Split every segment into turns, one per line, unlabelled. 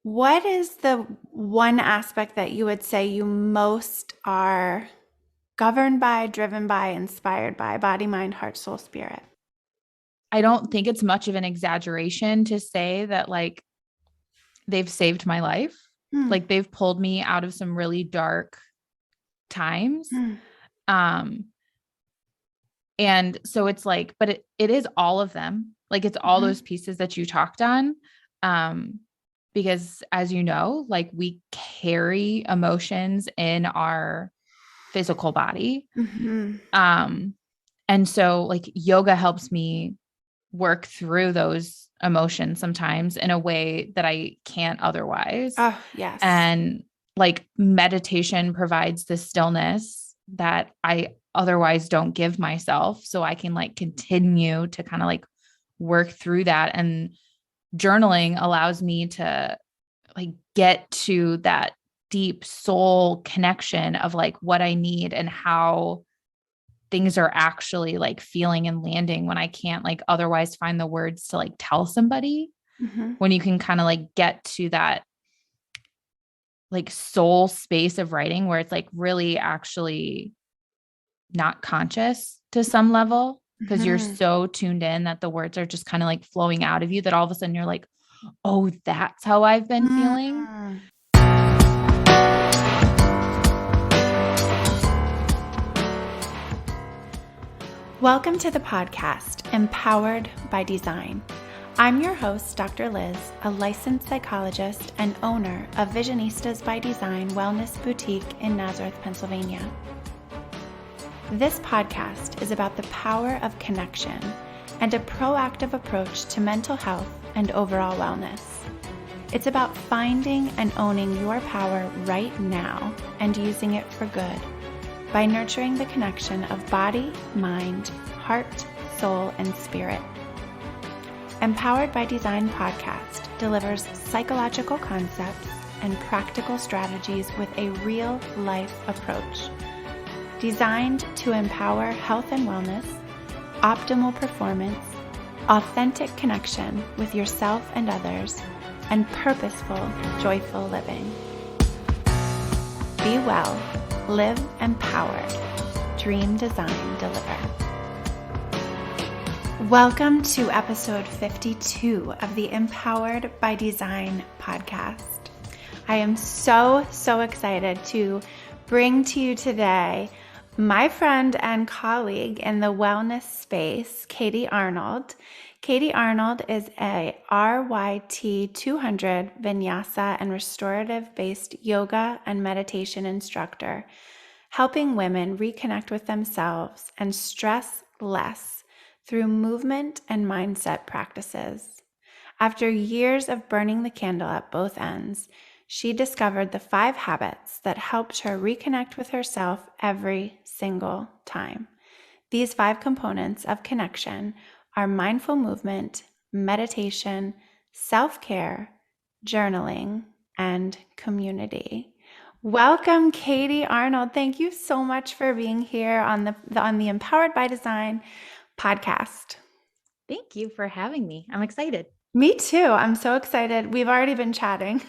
What is the one aspect that you would say you most are governed by, driven by, inspired by, body, mind, heart, soul, spirit?
I don't think it's much of an exaggeration to say that they've saved my life.
Hmm.
Like they've pulled me out of some really dark times.
Hmm.
Um, and so it's like, but it is all of them. Like it's all
Mhm.
those pieces that you talked on. Um, because as you know, like we carry emotions in our physical body.
Mhm.
Um, and so like yoga helps me work through those emotions sometimes in a way that I can't otherwise.
Oh, yes.
And like meditation provides the stillness that I otherwise don't give myself. So I can like continue to kind of like work through that. And journaling allows me to like get to that deep soul connection of like what I need and how things are actually like feeling and landing when I can't like otherwise find the words to like tell somebody.
Mhm.
When you can kind of like get to that like soul space of writing where it's like really actually not conscious to some level because you're
Mhm.
so tuned in that the words are just kind of like flowing out of you that all of a sudden you're like, oh, that's how I've been feeling.
Mm. Welcome to the podcast, Empowered by Design. I'm your host, Dr. Liz, a licensed psychologist and owner of Visionistas by Design Wellness Boutique in Nazareth, Pennsylvania. This podcast is about the power of connection and a proactive approach to mental health and overall wellness. It's about finding and owning your power right now and using it for good by nurturing the connection of body, mind, heart, soul, and spirit. Empowered by Design podcast delivers psychological concepts and practical strategies with a real-life approach, designed to empower health and wellness, optimal performance, authentic connection with yourself and others, and purposeful, joyful living. Be well, live empowered, dream, design, deliver. Welcome to episode 52 of the Empowered by Design podcast. I am so excited to bring to you today my friend and colleague in the wellness space, Katie Arnold. Katie Arnold is a RYT 200 Vinyasa and restorative-based yoga and meditation instructor, helping women reconnect with themselves and stress less through movement and mindset practices. After years of burning the candle at both ends, she discovered the 5 habits that helped her reconnect with herself every single time. These 5 components of connection are mindful movement, meditation, self-care, journaling, and community. Welcome, Katie Arnold. Thank you so much for being here on the Empowered by Design podcast.
Thank you for having me. I'm excited.
Me too. I'm so excited. We've already been chatting.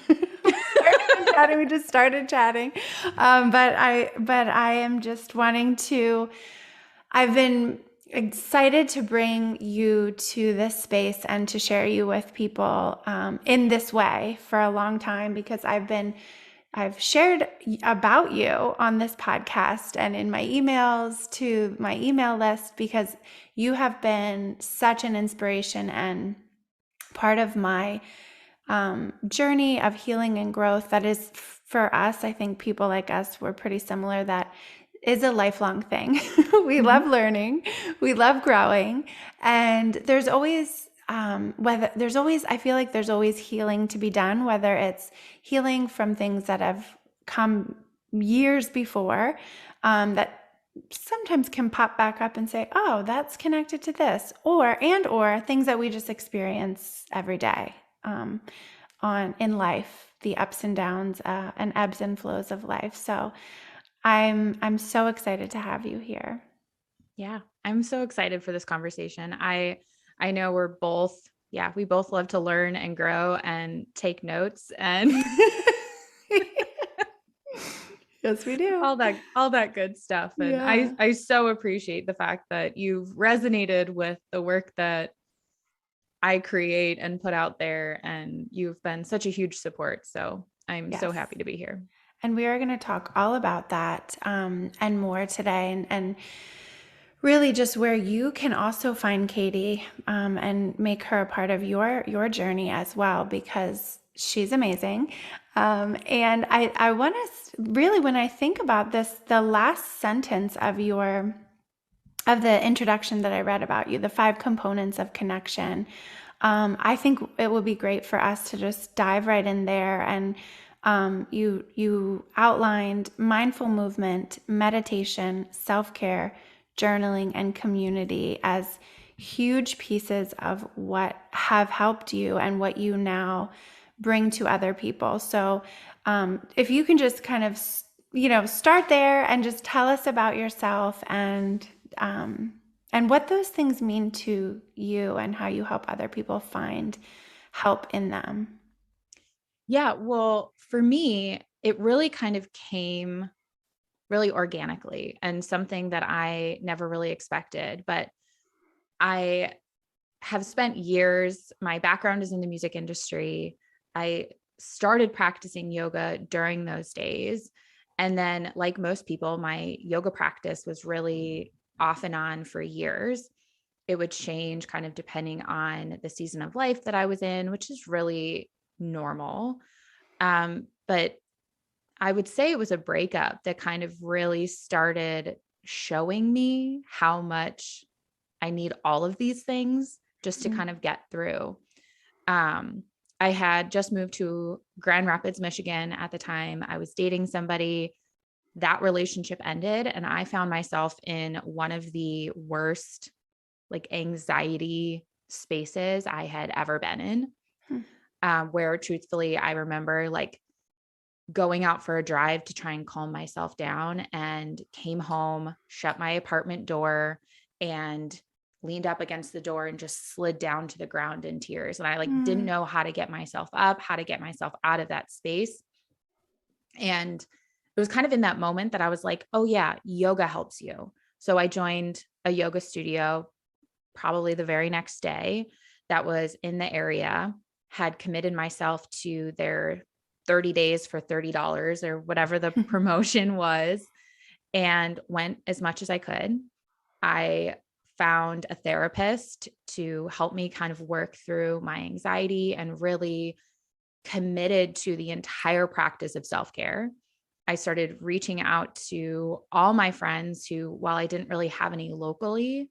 We just started chatting, but I am just wanting to. I've been excited to bring you to this space and to share you with people in this way for a long time because I've shared about you on this podcast and in my emails to my email list because you have been such an inspiration and part of my journey of healing and growth that is for us. I think people like us, we're pretty similar. That is a lifelong thing. We love
Mhm.
learning, we love growing, and there's always I feel like there's always healing to be done, whether it's healing from things that have come years before, that sometimes can pop back up and say, oh, that's connected to this, or things that we just experience every day, on in life, the ups and downs, and ebbs and flows of life. So I'm so excited to have you here.
Yeah, I'm so excited for this conversation. I know we're both Yeah. We both love to learn and grow and take notes and
Yes, we do.
all that good stuff. And
Yeah.
I so appreciate the fact that you've resonated with the work that I create and put out there, and you've been such a huge support. So I'm so
Yes.
happy to be here.
And we are going to talk all about that and more today, and really just where you can also find Katie and make her a part of your journey as well, because she's amazing. And I want to really, when I think about this, the last sentence of the introduction that I read about you, the 5 components of connection. I think it would be great for us to just dive right in there. And you outlined mindful movement, meditation, self-care, journaling, and community as huge pieces of what have helped you and what you now bring to other people. So if you can just kind of, start there and just tell us about yourself and what those things mean to you and how you help other people find help in them.
Yeah. Well, for me, it really kind of came really organically and something that I never really expected. But I have spent years, my background is in the music industry. I started practicing yoga during those days. And then, like most people, my yoga practice was really off and on for years. It would change kind of depending on the season of life that I was in, which is really normal. But I would say it was a breakup that kind of really started showing me how much I need all of these things just to kind of get through. Um, I had just moved to Grand Rapids, Michigan at the time. I was dating somebody. That relationship ended, and I found myself in one of the worst, like, anxiety spaces I had ever been in. Where truthfully, I remember like going out for a drive to try and calm myself down, and came home, shut my apartment door, and leaned up against the door and just slid down to the ground in tears. And I like didn't know how to get myself up, how to get myself out of that space. And it was kind of in that moment that I was like, oh yeah, yoga helps you. So I joined a yoga studio probably the very next day that was in the area, had committed myself to their 30 days for $30 or whatever the promotion was, and went as much as I could. I found a therapist to help me kind of work through my anxiety, and really committed to the entire practice of self-care. I started reaching out to all my friends who, while I didn't really have any locally,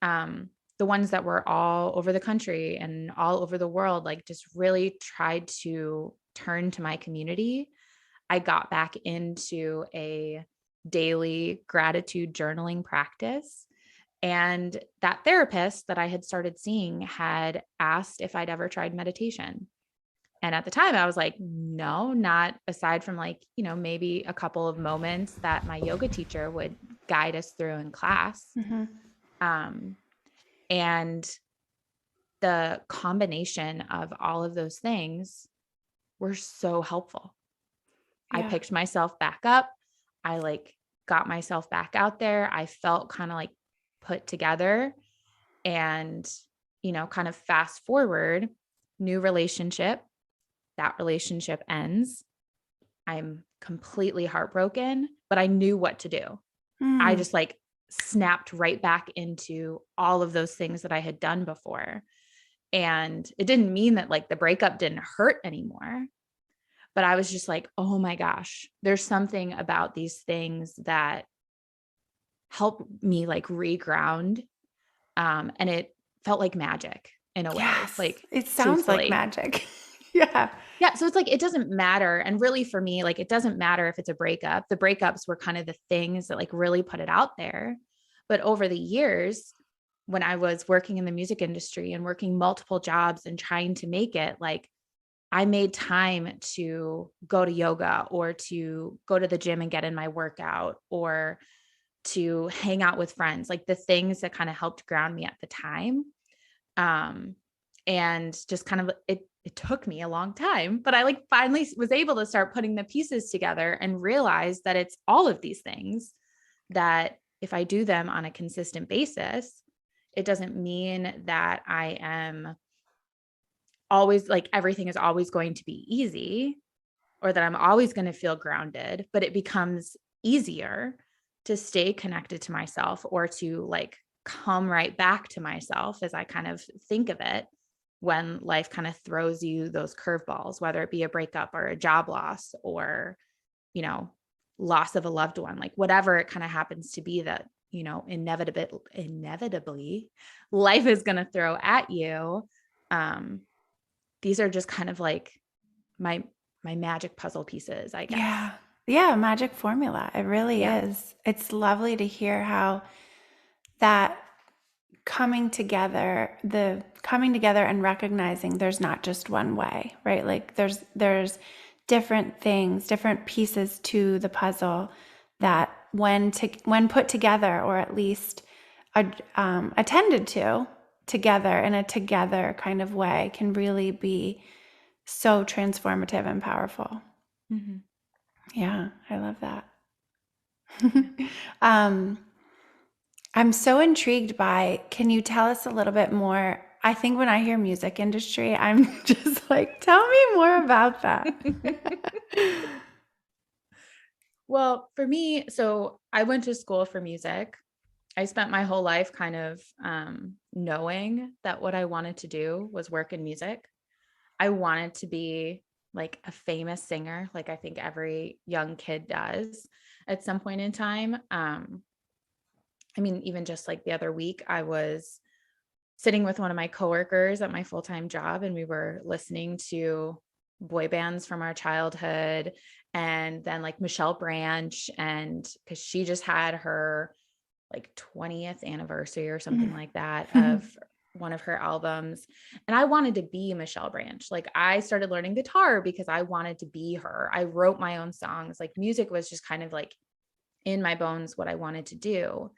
the ones that were all over the country and all over the world, like just really tried to turn to my community. I got back into a daily gratitude journaling practice. And that therapist that I had started seeing had asked if I'd ever tried meditation. And at the time I was like, no, not aside from like, maybe a couple of moments that my yoga teacher would guide us through in class. And the combination of all of those things were so helpful. I picked myself back up. I like got myself back out there. I felt kind of like put together, and, kind of fast forward, new relationship. That relationship ends. I'm completely heartbroken, but I knew what to do. I just like snapped right back into all of those things that I had done before. And it didn't mean that like the breakup didn't hurt anymore, but I was just like, oh my gosh, there's something about these things that help me like reground. And it felt like magic in a way.
Yes,
Like,
it sounds like
truthfully.
magic. Yeah.
Yeah. So it's like, it doesn't matter. And really for me, like, it doesn't matter if it's a breakup. The breakups were kind of the things that like really put it out there. But over the years, when I was working in the music industry and working multiple jobs and trying to make it, like, I made time to go to yoga, or to go to the gym and get in my workout, or to hang out with friends, like the things that kind of helped ground me at the time. And just kind of, it took me a long time, but I like finally was able to start putting the pieces together and realize that it's all of these things that if I do them on a consistent basis, it doesn't mean that I am always like everything is always going to be easy or that I'm always going to feel grounded, but it becomes easier to stay connected to myself or to like come right back to myself as I kind of think of it when life kind of throws you those curveballs, whether it be a breakup or a job loss or, you know, loss of a loved one, like whatever it kind of happens to be that, you know, inevitably life is going to throw at you. These are just kind of like my magic puzzle pieces, I guess.
Yeah. Yeah. Magic formula. It really
Yeah.
is. It's lovely to hear how that coming together and recognizing there's not just one way, right? Like there's different things, different pieces to the puzzle that when put together, or at least attended to together in a together kind of way, can really be so transformative and powerful.
Mm-hmm.
Yeah, I love that. um, I'm so intrigued by, can you tell us a little bit more? I think when I hear music industry, I'm just like, tell me more about that.
Well, for me, so I went to school for music. I spent my whole life kind of knowing that what I wanted to do was work in music. I wanted to be like a famous singer, like I think every young kid does at some point in time. I mean, even just like the other week, I was sitting with one of my coworkers at my full-time job, and we were listening to boy bands from our childhood, and then like Michelle Branch, and because she just had her like 20th anniversary or something like that of one of her albums. And I wanted to be Michelle Branch. Like I started learning guitar because I wanted to be her. I wrote my own songs. Like music was just kind of like in my bones what I wanted to do.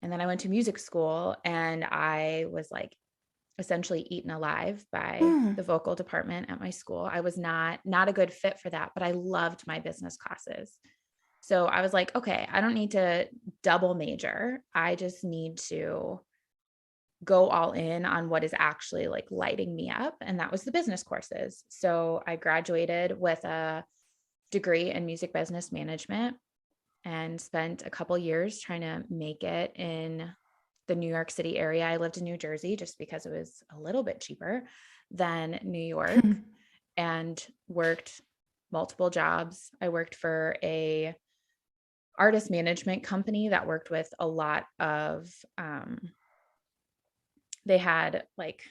And then I went to music school and I was like essentially eaten alive by the vocal department at my school. I was not a good fit for that, but I loved my business classes. So I was like, okay, I don't need to double major. I just need to go all in on what is actually like lighting me up. And that was the business courses. So I graduated with a degree in music business management and spent a couple years trying to make it in the New York City area. I lived in New Jersey just because it was a little bit cheaper than New York, and worked multiple jobs. I worked for a artist management company that worked with a lot of they had like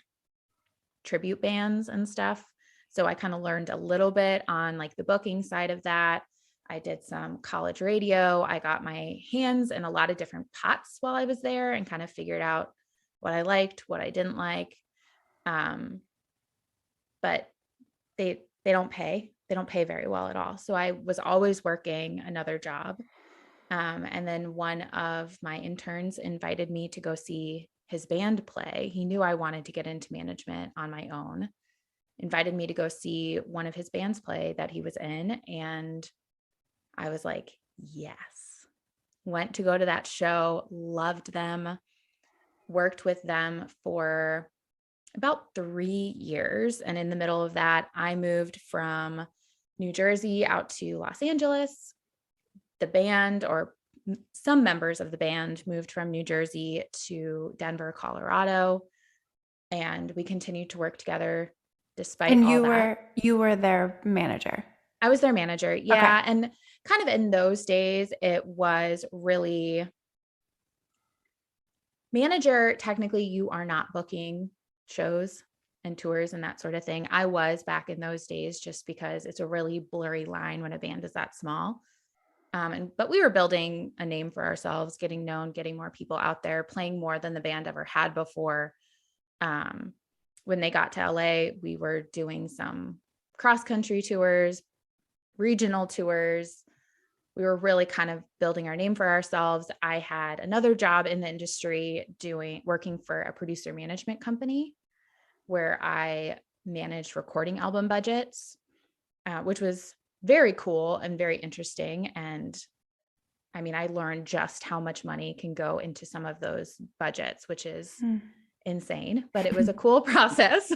tribute bands and stuff. So I kind of learned a little bit on like the booking side of that. I did some college radio. I got my hands in a lot of different pots while I was there and kind of figured out what I liked, what I didn't like. But they don't pay. They don't pay very well at all. So I was always working another job. And then one of my interns invited me to go see his band play. He knew I wanted to get into management on my own, invited me to go see one of his bands play that he was in. And I was like, yes. Went to go to that show, loved them, worked with them for about 3 years. And in the middle of that, I moved from New Jersey out to Los Angeles. The band, or some members of the band, moved from New Jersey to Denver, Colorado. And we continued to work together despite
And
all that.
you were their manager.
I was their manager. Yeah.
Okay.
And kind of in those days, it was really manager. Technically, you are not booking shows and tours and that sort of thing. I was back in those days just because it's a really blurry line when a band is that small. But we were building a name for ourselves, getting known, getting more people out there, playing more than the band ever had before. When they got to LA, we were doing some cross-country tours, regional tours. We were really kind of building our name for ourselves. I had another job in the industry working for a producer management company. where I managed recording album budgets, which was very cool and very interesting. And I mean, I learned just how much money can go into some of those budgets, which is insane, but it was a cool process.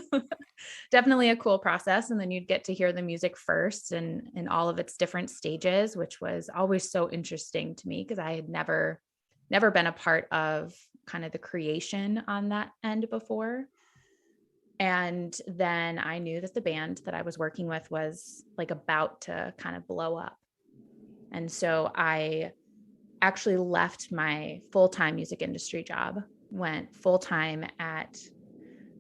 Definitely a cool process. And then you'd get to hear the music first and in all of its different stages, which was always so interesting to me because I had never been a part of kind of the creation on that end before. And then I knew that the band that I was working with was like about to kind of blow up. And so I actually left my full-time music industry job, went full-time at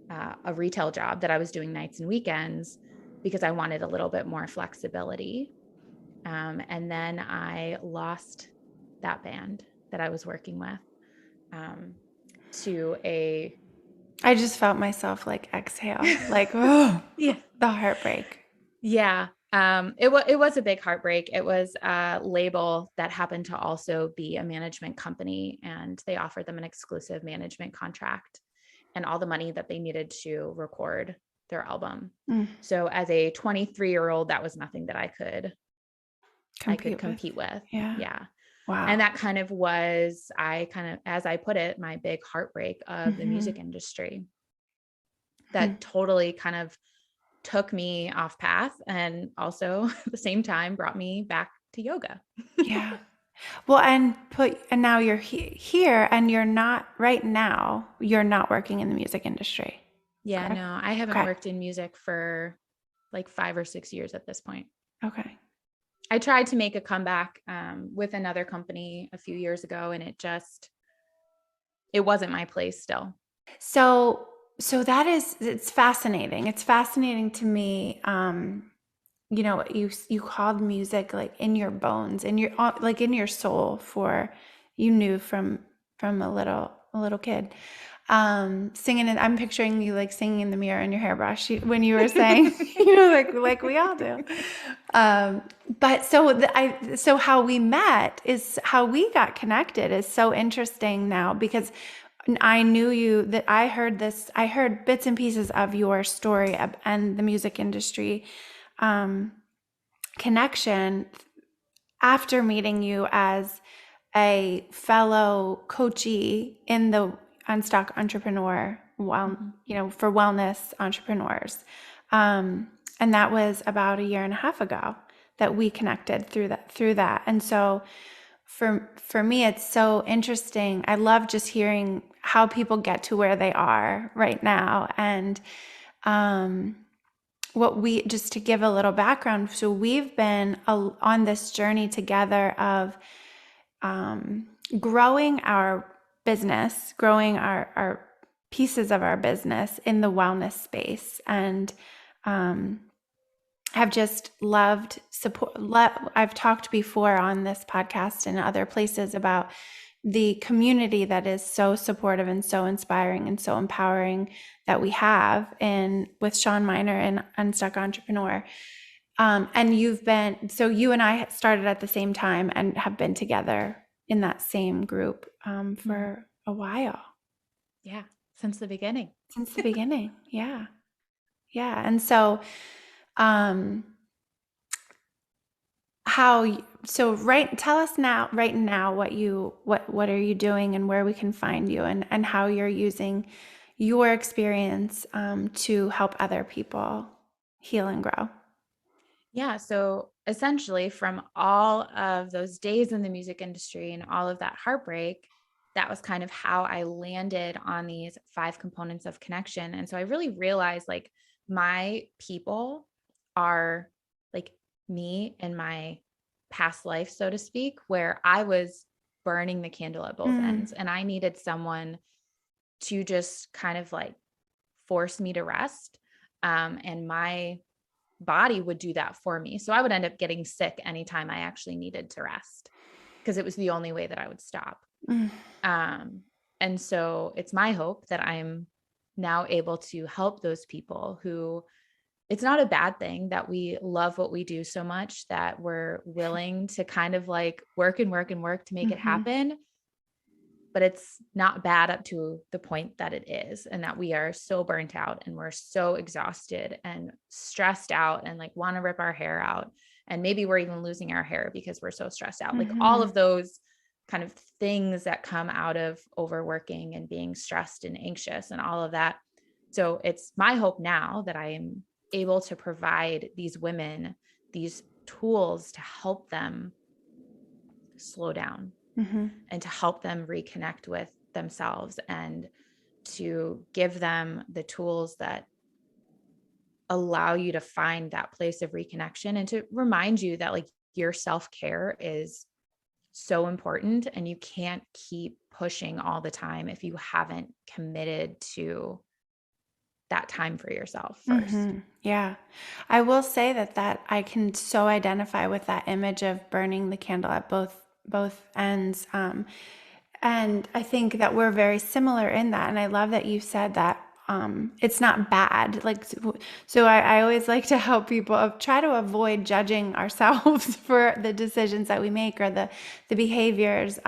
a retail job that I was doing nights and weekends because I wanted a little bit more flexibility. And then I lost that band that I was working with to a...
I just felt myself like exhale, like, oh,
yeah,
the heartbreak.
Yeah. It was a big heartbreak. It was a label that happened to also be a management company, and they offered them an exclusive management contract and all the money that they needed to record their album. So as a 23-year-old, that was nothing that I could compete with. Yeah.
Wow.
And that kind of was, as I put it, my big heartbreak of the music industry that totally kind of took me off path and also at the same time brought me back to yoga.
Yeah. Well, and now you're here and you're not working in the music industry.
Yeah,
correct?
no, I haven't worked in music for like 5 or 6 years at this point.
Okay.
I tried to make a comeback with another company a few years ago, and it wasn't my place still.
So it's fascinating. It's fascinating to me. You know, you called music like in your bones, in your like in your soul. You knew from a little kid, singing. And I'm picturing you like singing in the mirror in your hairbrush when you were saying, you know, like we all do. But so how we met is how we got connected is so interesting now, because I knew you, that I heard bits and pieces of your story and the music industry connection after meeting you as a fellow coachee in the Unstuck Entrepreneur, you know, for wellness entrepreneurs. And that was about 1.5 years ago that we connected through that. And so for me, it's so interesting. I love just hearing how people get to where they are right now. And just to give a little background, so we've been on this journey together of growing our business, growing our pieces of our business in the wellness space, and have just loved support. I've talked before on this podcast and other places about the community that is so supportive and so inspiring and so empowering that we have with Sean Miner and Unstuck Entrepreneur. And you and I started at the same time and have been together in that same group for a while.
Yeah, since the beginning.
Yeah. And so tell us now, right now, what are you doing and where we can find you, and how you're using your experience to help other people heal and grow.
Yeah. So essentially, from all of those days in the music industry and all of that heartbreak, that was kind of how I landed on these 5 components of connection. And so I really realized like my people are like me in my past life, so to speak, where I was burning the candle at both ends, and I needed someone to just kind of like force me to rest. And my body would do that for me. So I would end up getting sick anytime I actually needed to rest, because it was the only way that I would stop. And so it's my hope that I'm now able to help those people who, it's not a bad thing that we love what we do so much that we're willing to kind of like work and work and work to make it happen. but it's not bad up to the point that it is, and that we are so burnt out and we're so exhausted and stressed out and like want to rip our hair out. And maybe we're even losing our hair because we're so stressed out. Like all of those kind of things that come out of overworking and being stressed and anxious and all of that. So it's my hope now that I am able to provide these women these tools to help them slow down and to help them reconnect with themselves, and to give them the tools that allow you to find that place of reconnection, and to remind you that like your self-care is so important, and you can't keep pushing all the time if you haven't committed to that time for yourself first.
Yeah. I will say that I can so identify with that image of burning the candle at both ends. And I think that we're very similar in that. And I love that you said that it's not bad. Like, so I always like to help people try to avoid judging ourselves for the decisions that we make or the behaviors,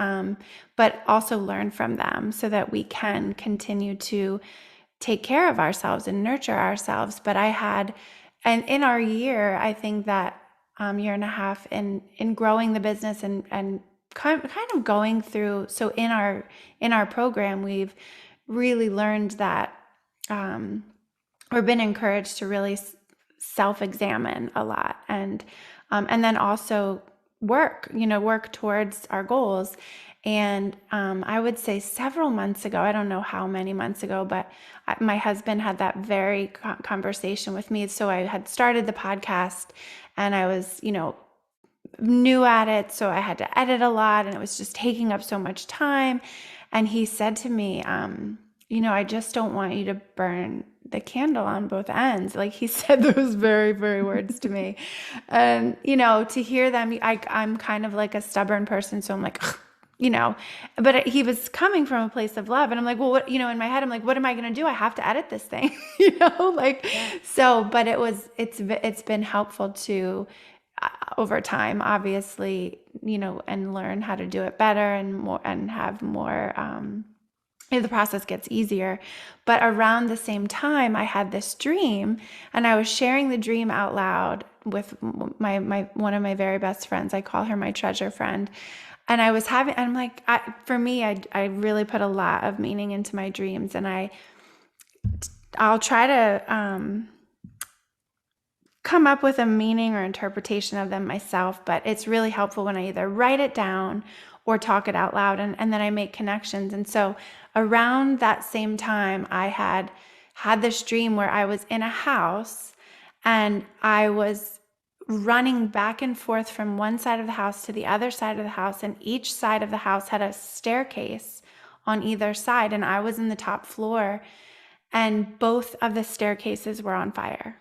but also learn from them so that we can continue to take care of ourselves and nurture ourselves. But and in our year, I think that year and a half in growing the business and kind of going through. So in our program, we've really learned that, or been encouraged to really self-examine a lot, and then also work towards our goals. And I would say several months ago, I don't know how many months ago, but my husband had that very conversation with me. So I had started the podcast, and I was, new at it. So I had to edit a lot, and it was just taking up so much time. And he said to me, I just don't want you to burn the candle on both ends. Like, he said those very, very words to me. And, to hear them, I'm kind of like a stubborn person. So I'm like, but he was coming from a place of love. And I'm like, well, what, in my head, I'm like, what am I going to do? I have to edit this thing, so, but it's been helpful to, over time, obviously, and learn how to do it better and more, and have more, the process gets easier. But around the same time, I had this dream, and I was sharing the dream out loud with my one of my very best friends. I call her my treasure friend. And I'm like, for me, I really put a lot of meaning into my dreams, and I'll try to come up with a meaning or interpretation of them myself, but it's really helpful when I either write it down or talk it out loud, and then I make connections. And so around that same time, I had this dream where I was in a house, and I was running back and forth from one side of the house to the other side of the house, and each side of the house had a staircase on either side, and I was in the top floor, and both of the staircases were on fire.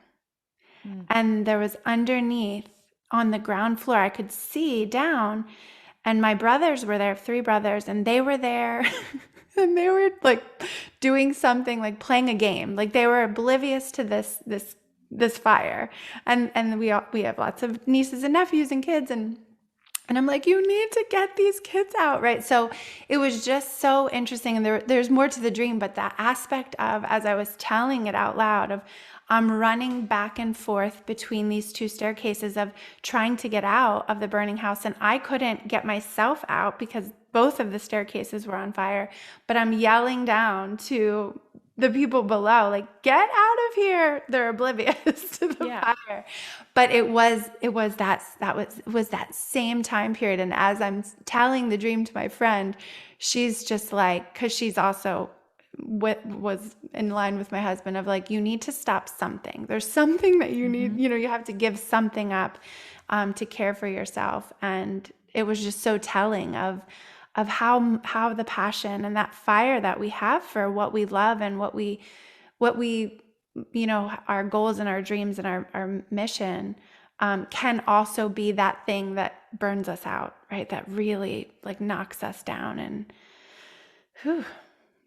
And there was underneath, on the ground floor, I could see down, and my brothers were there, 3 brothers, and they were there. And they were like doing something, like playing a game. Like, they were oblivious to this fire. And we have lots of nieces and nephews and kids, and I'm like, you need to get these kids out, right? So it was just so interesting. And there's more to the dream, but that aspect of, as I was telling it out loud, of I'm running back and forth between these 2 staircases of trying to get out of the burning house. And I couldn't get myself out because both of the staircases were on fire, but I'm yelling down to the people below, like, get out of here. They're oblivious to the fire. But it was that same time period. And as I'm telling the dream to my friend, she's just like, because she's also was in line with my husband of like, you need to stop something. There's something that you need, you have to give something up to care for yourself. And it was just so telling of how the passion and that fire that we have for what we love and what we our goals and our dreams and our mission can also be that thing that burns us out, right? That really like knocks us down and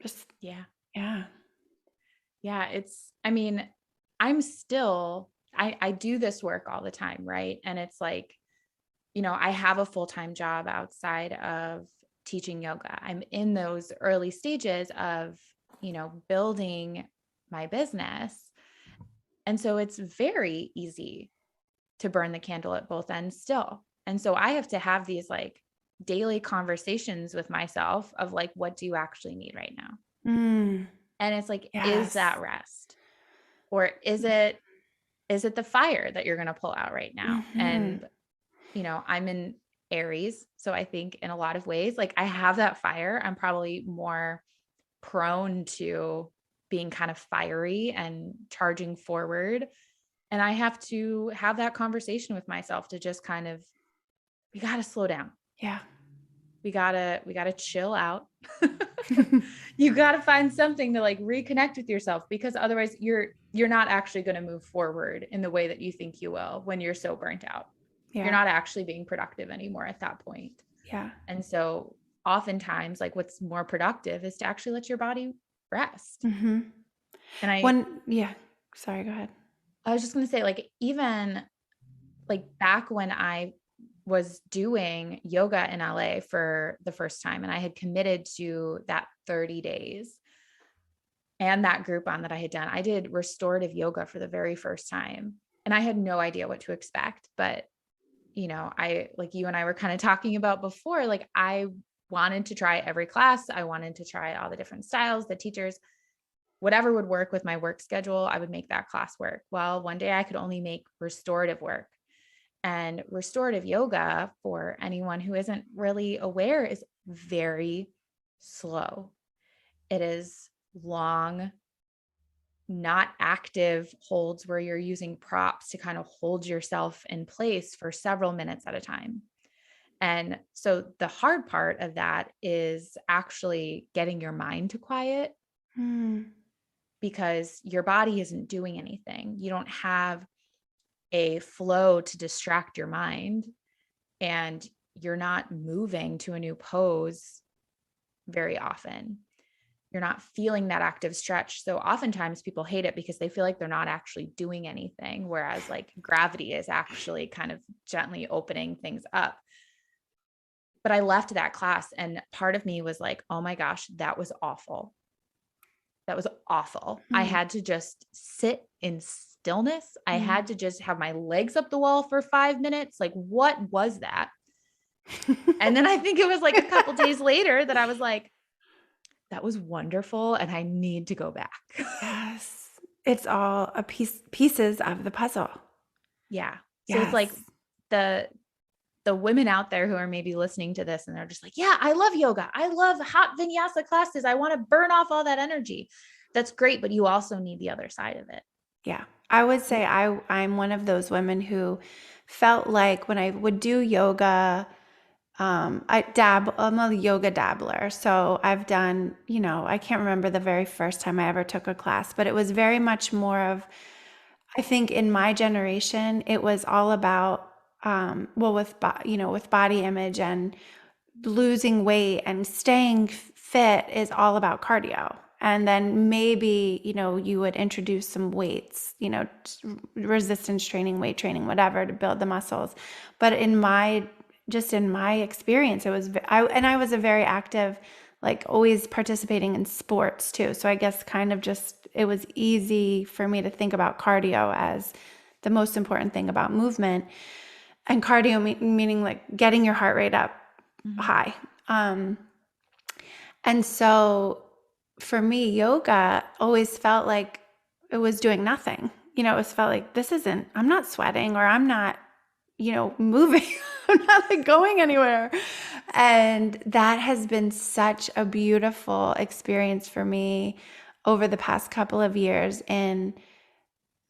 just
I do this work all the time, right? And it's like, I have a full-time job outside of teaching yoga. I'm in those early stages of, building my business. And so it's very easy to burn the candle at both ends still. And so I have to have these like daily conversations with myself of like, what do you actually need right now? And it's like, is that rest? Or is it the fire that you're going to pull out right now? And, I'm in Aries. So I think in a lot of ways, like I have that fire. I'm probably more prone to being kind of fiery and charging forward. And I have to have that conversation with myself to just kind of, we got to slow down.
Yeah.
We gotta chill out. You gotta find something to like reconnect with yourself, because otherwise you're not actually going to move forward in the way that you think you will when you're so burnt out.
Yeah.
You're not actually being productive anymore at that point.
Yeah.
And so oftentimes like what's more productive is to actually let your body rest. And
sorry, go ahead.
I was just going to say, like, even like back when I was doing yoga in LA for the first time, and I had committed to that 30 days and that Groupon that I had done, I did restorative yoga for the very first time. And I had no idea what to expect, but I, like you and I were kind of talking about before, like I wanted to try every class. I wanted to try all the different styles, the teachers, whatever would work with my work schedule, I would make that class work. Well, one day I could only make restorative work. And restorative yoga, for anyone who isn't really aware, is very slow. It is long, not active holds where you're using props to kind of hold yourself in place for several minutes at a time. And so the hard part of that is actually getting your mind to quiet, because your body isn't doing anything. You don't have a flow to distract your mind, and you're not moving to a new pose very often. You're not feeling that active stretch. So oftentimes people hate it because they feel like they're not actually doing anything, whereas like gravity is actually kind of gently opening things up. But I left that class and part of me was like, oh my gosh, that was awful. That was awful. I had to just sit in stillness. I had to just have my legs up the wall for 5 minutes. Like, what was that? And then I think it was like a couple days later that I was like, that was wonderful. And I need to go back.
Yes. It's all pieces of the puzzle.
Yeah. So it's like the women out there who are maybe listening to this and they're just like, yeah, I love yoga. I love hot vinyasa classes. I want to burn off all that energy. That's great. But you also need the other side of it.
Yeah. I would say I'm one of those women who felt like when I would do yoga, I'm a yoga dabbler. So I've done, I can't remember the very first time I ever took a class, but it was very much more of, I think in my generation, it was all about, with body image and losing weight and staying fit is all about cardio. And then maybe, you would introduce some weights, resistance training, weight training, whatever, to build the muscles. But in my experience, I was a very active, like always participating in sports too. So I guess kind of just, it was easy for me to think about cardio as the most important thing about movement, and cardio meaning like getting your heart rate up high. And so for me, yoga always felt like it was doing nothing. It was felt like I'm not sweating, or I'm not, moving. I'm not like going anywhere. And that has been such a beautiful experience for me over the past couple of years in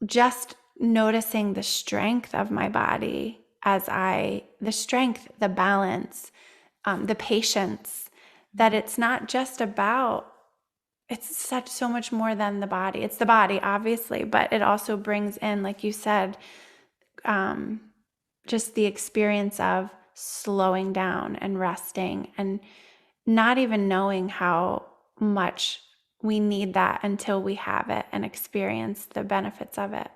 just noticing the strength of my body the strength, the balance, the patience, that it's not just about, it's so much more than the body. It's the body, obviously, but it also brings in, like you said, just the experience of slowing down and resting and not even knowing how much we need that until we have it and experience the benefits of it.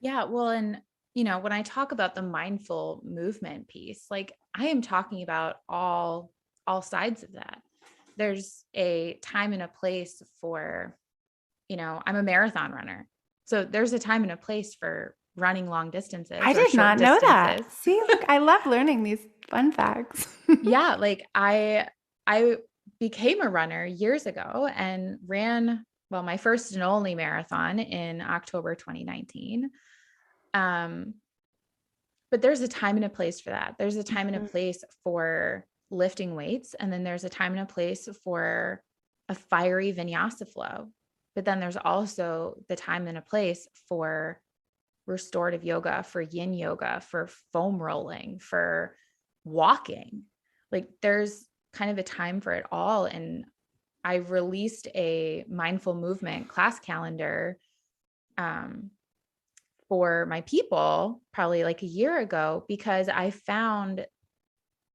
Yeah. Well, and when I talk about the mindful movement piece, like I am talking about all all sides of that. There's a time and a place for, I'm a marathon runner. So there's a time and a place for running long distances.
I
or
did
short
not know that.
distances.
See, look, I love learning these fun facts.
Yeah. Like I became a runner years ago and ran, well, my first and only marathon in October 2019. But there's a time and a place for that. There's a time and a place for lifting weights. And then there's a time and a place for a fiery vinyasa flow. But then there's also the time and a place for restorative yoga, for yin yoga, for foam rolling, for walking. Like there's kind of a time for it all. And I released a mindful movement class calendar for my people probably like a year ago, because I found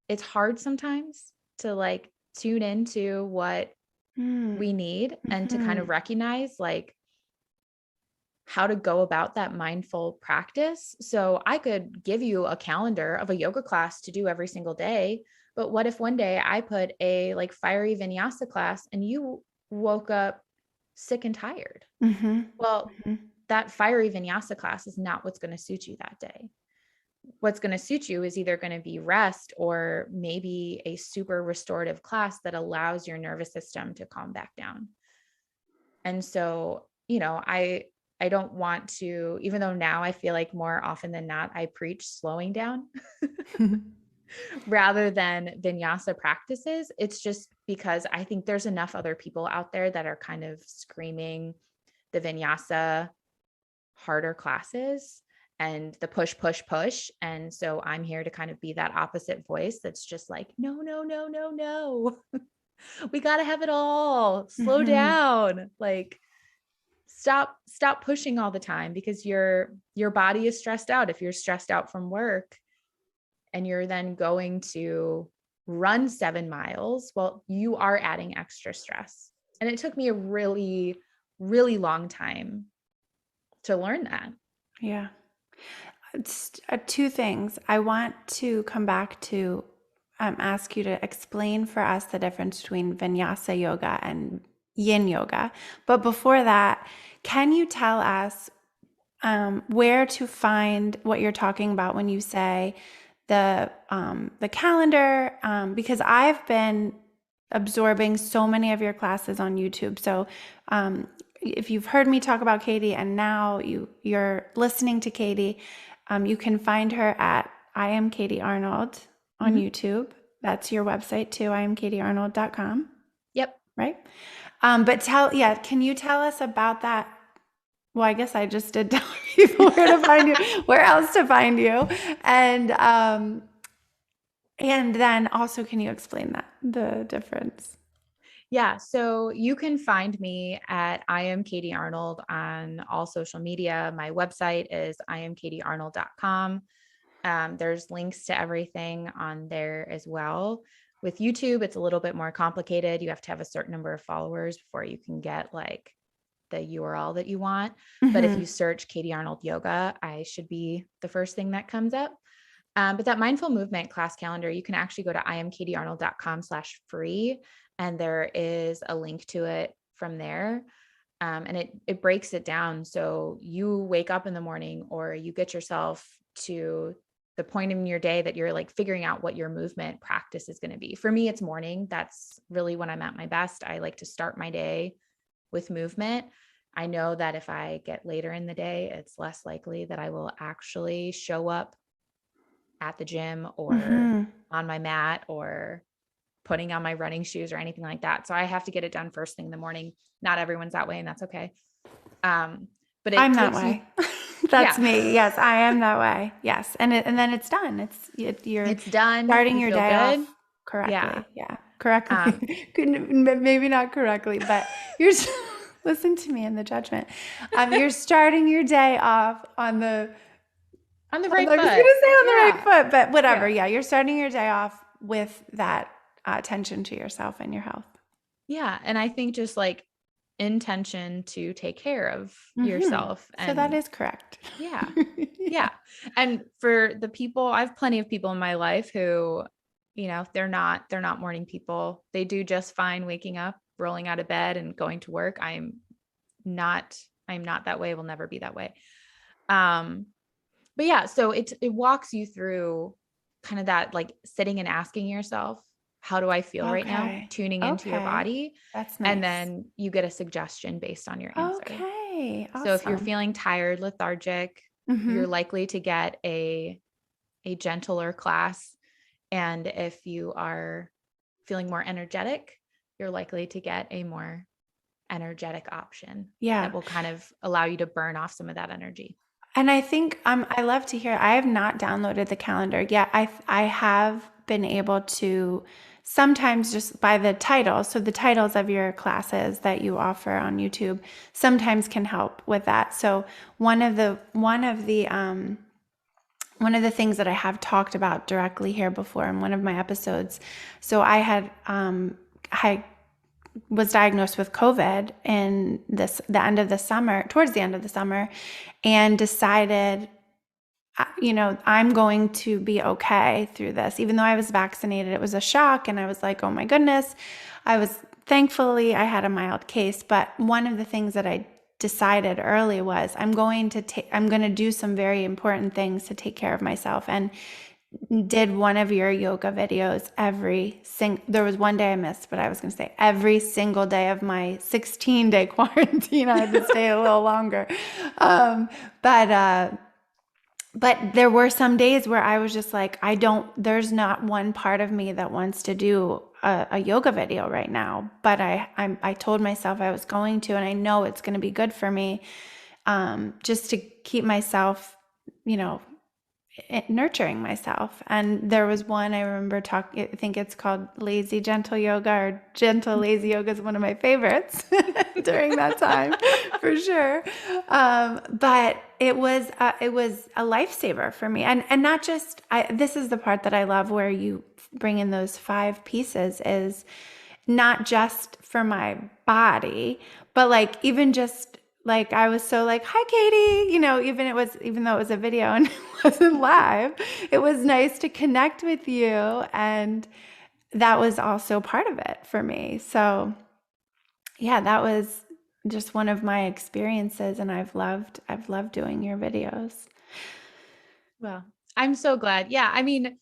it's hard sometimes to like tune into what we need and to kind of recognize like how to go about that mindful practice. So I could give you a calendar of a yoga class to do every single day. But what if one day I put a like fiery vinyasa class and you woke up sick and tired? Well, that fiery vinyasa class is not what's going to suit you that day. What's going to suit you is either going to be rest or maybe a super restorative class that allows your nervous system to calm back down. And so, I don't want to, even though now I feel like more often than not, I preach slowing down rather than vinyasa practices. It's just because I think there's enough other people out there that are kind of screaming the vinyasa harder classes and the push, push, push. And so I'm here to kind of be that opposite voice that's just like, no, no, no, no, no. We got to have it all. Slow down. Like stop pushing all the time, because your body is stressed out. If you're stressed out from work and you're then going to run 7 miles, well, you are adding extra stress. And it took me a really, really long time to learn that.
Yeah. It's, 2 things. I want to come back to ask you to explain for us the difference between Vinyasa Yoga and Yin Yoga. But before that, can you tell us where to find what you're talking about when you say the calendar? Because I've been absorbing so many of your classes on YouTube. So if you've heard me talk about Katie and now you're listening to Katie, you can find her at I am Katie Arnold on YouTube. That's your website too, iamkatiearnold.com.
Yep.
Right? But can you tell us about that? Well, I guess I just did tell people where to find you, where else to find you. And then also, can you explain the difference?
Yeah. So you can find me at I am Katie Arnold on all social media. My website is iamkatiearnold.com. There's links to everything on there as well. With YouTube, it's a little bit more complicated. You have to have a certain number of followers before you can get like the URL that you want. But if you search Katie Arnold Yoga, I should be the first thing that comes up. But that mindful movement class calendar, you can actually go to iamkatiearnold.com/free. And there is a link to it from there. And it breaks it down. So you wake up in the morning or you get yourself to the point in your day that you're like figuring out what your movement practice is going to be. For me, it's morning. That's really when I'm at my best. I like to start my day with movement. I know that if I get later in the day, it's less likely that I will actually show up at the gym or on my mat or putting on my running shoes or anything like that. So I have to get it done first thing in the morning. Not everyone's that way, and that's okay. But
I'm that way. That's me. Yes, I am that way. Yes. And then it's done. It's done. Starting your day off correctly. Yeah. Correctly. Maybe not correctly, but you're listen to me in the judgment. You're starting your day off on the right foot. I was going to say on the right foot, but whatever. Yeah. You're starting your day off with that attention to yourself and your health.
Yeah. And I think just like intention to take care of yourself. And
so that is correct.
Yeah. Yeah. And for the people, I have plenty of people in my life who they're not morning people. They do just fine waking up, rolling out of bed and going to work. I'm not that way. Will never be that way. But yeah, so it walks you through kind of that, like sitting and asking yourself, how do I feel right now?
Okay.
Tuning into your
Okay.
body.
That's
And
nice.
then you get a suggestion based on your answer.
Okay.
So if you're
Awesome.
feeling tired, lethargic, you're likely to get a gentler class. And if you are feeling more energetic, you're likely to get a more energetic option
Yeah.
that will kind of allow you to burn off some of that energy.
And I think I love to hear. I have not downloaded the calendar yet. I have been able to sometimes just by the titles. So the titles of your classes that you offer on YouTube sometimes can help with that. So one of the things that I have talked about directly here before in one of my episodes. So I was diagnosed with COVID in the end of the summer, towards the end of the summer, and decided, I'm going to be okay through this. Even though I was vaccinated, it was a shock, and I was like, oh my goodness. Thankfully, I had a mild case, but one of the things that I decided early was I'm going to do some very important things to take care of myself, and did one of your yoga videos there was one day I missed, but I was going to say every single day of my 16-day quarantine. I had to stay a little longer. But there were some days where I was just like, there's not one part of me that wants to do a yoga video right now. But I told myself I was going to, and I know it's going to be good for me, just to keep myself, nurturing myself. And there was one I remember I think it's called Lazy Gentle Yoga, or Gentle Lazy Yoga is one of my favorites during that time, for sure. But it was a lifesaver for me. And not just, this is the part that I love, where you bring in those 5 pieces, is not just for my body, but like even just like I was so like, hi Katie, even though it was a video and it wasn't live, it was nice to connect with you. And that was also part of it for me. So yeah, that was just one of my experiences, and I've loved doing your videos.
Well, I'm so glad. Yeah. I mean,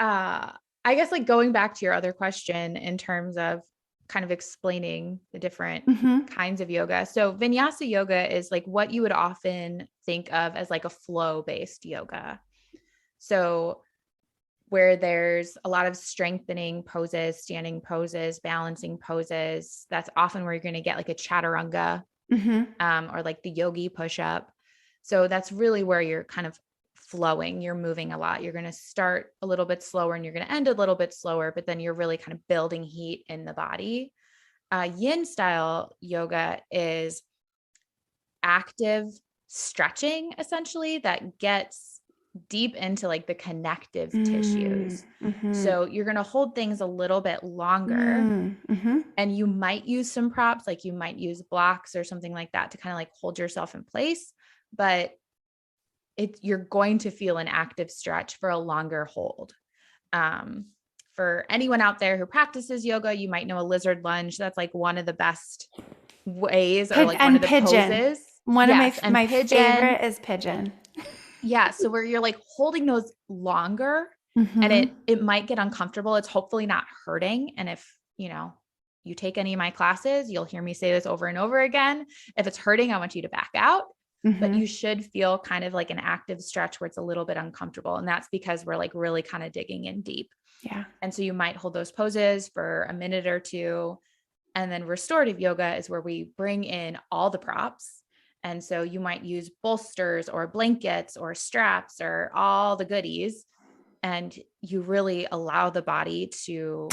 I guess like going back to your other question in terms of kind of explaining the different kinds of yoga. So Vinyasa Yoga is like what you would often think of as like a flow-based yoga. So where there's a lot of strengthening poses, standing poses, balancing poses, that's often where you're going to get like a chaturanga, or like the yogi push-up. So that's really where you're kind of flowing. You're moving a lot. You're going to start a little bit slower and you're going to end a little bit slower, but then you're really kind of building heat in the body. Yin style yoga is active stretching, essentially, that gets deep into like the connective tissues. So you're going to hold things a little bit longer, and you might use some props, like you might use blocks or something like that to kind of like hold yourself in place, but you're going to feel an active stretch for a longer hold. For anyone out there who practices yoga, you might know a lizard lunge. That's like one of the best ways, or like one of the poses.
One of my favorite is pigeon.
Yeah. So where you're like holding those longer, and it might get uncomfortable. It's hopefully not hurting. And if, you take any of my classes, you'll hear me say this over and over again. If it's hurting, I want you to back out. But you should feel kind of like an active stretch where it's a little bit uncomfortable. And that's because we're like really kind of digging in deep.
Yeah.
And so you might hold those poses for a minute or two. And then restorative yoga is where we bring in all the props. And so you might use bolsters or blankets or straps or all the goodies. And you really allow the body to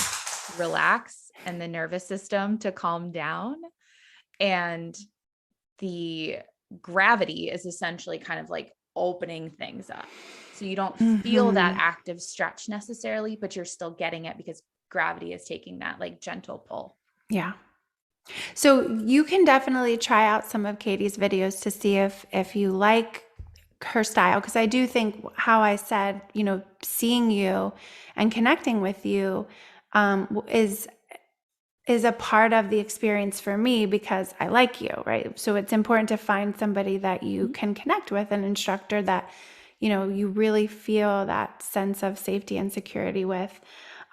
relax and the nervous system to calm down. And the gravity is essentially kind of like opening things up. So you don't feel that active stretch necessarily, but you're still getting it because gravity is taking that like gentle pull.
Yeah. So you can definitely try out some of Katie's videos to see if you like her style. Cause I do think how I said, seeing you and connecting with you, is a part of the experience for me because I like you, right? So it's important to find somebody that you can connect with, an instructor that, you really feel that sense of safety and security with.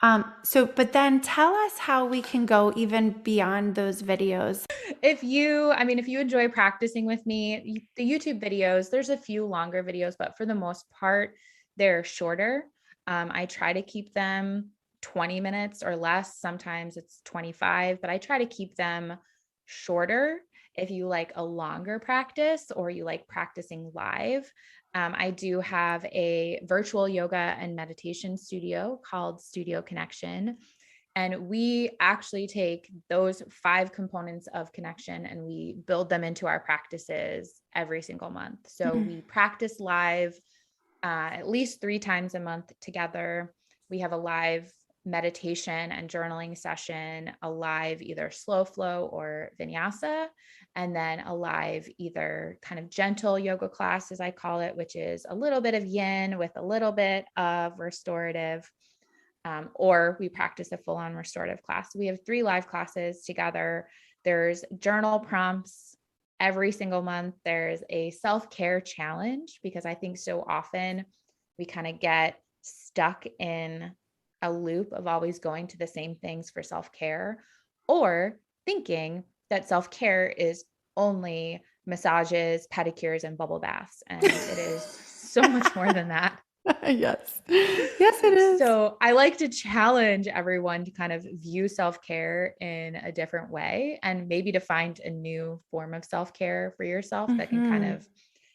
But then tell us how we can go even beyond those videos.
If you enjoy practicing with me, the YouTube videos, there's a few longer videos, but for the most part, they're shorter. I try to keep them 20 minutes or less. Sometimes it's 25, but I try to keep them shorter. If you like a longer practice or you like practicing live, I do have a virtual yoga and meditation studio called Studio Connection. And we actually take those 5 components of connection and we build them into our practices every single month. So we practice live at least 3 times a month together. We have a live meditation and journaling session, a live either slow flow or vinyasa, and then a live either kind of gentle yoga class, as I call it, which is a little bit of yin with a little bit of restorative. Or we practice a full-on restorative class. We have 3 live classes together. There's journal prompts every single month. There's a self-care challenge because I think so often we kind of get stuck in a loop of always going to the same things for self-care, or thinking that self-care is only massages, pedicures, and bubble baths. And it is so much more than that.
Yes. Yes, it is.
So I like to challenge everyone to kind of view self-care in a different way and maybe to find a new form of self-care for yourself that can kind of,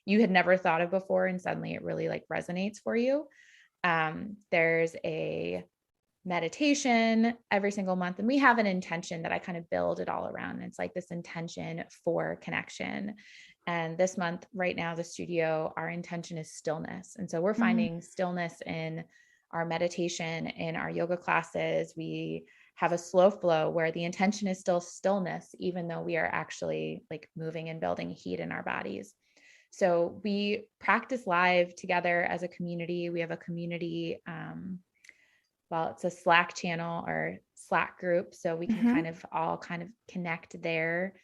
you had never thought of before. And suddenly it really like resonates for you. There's a meditation every single month. And we have an intention that I kind of build it all around. And it's like this intention for connection. And this month, right now, the studio, our intention is stillness. And so we're finding stillness in our meditation, in our yoga classes. We have a slow flow where the intention is still stillness, even though we are actually like moving and building heat in our bodies. So we practice live together as a community. We have a community, it's a Slack channel or Slack group. So we can kind of all kind of connect there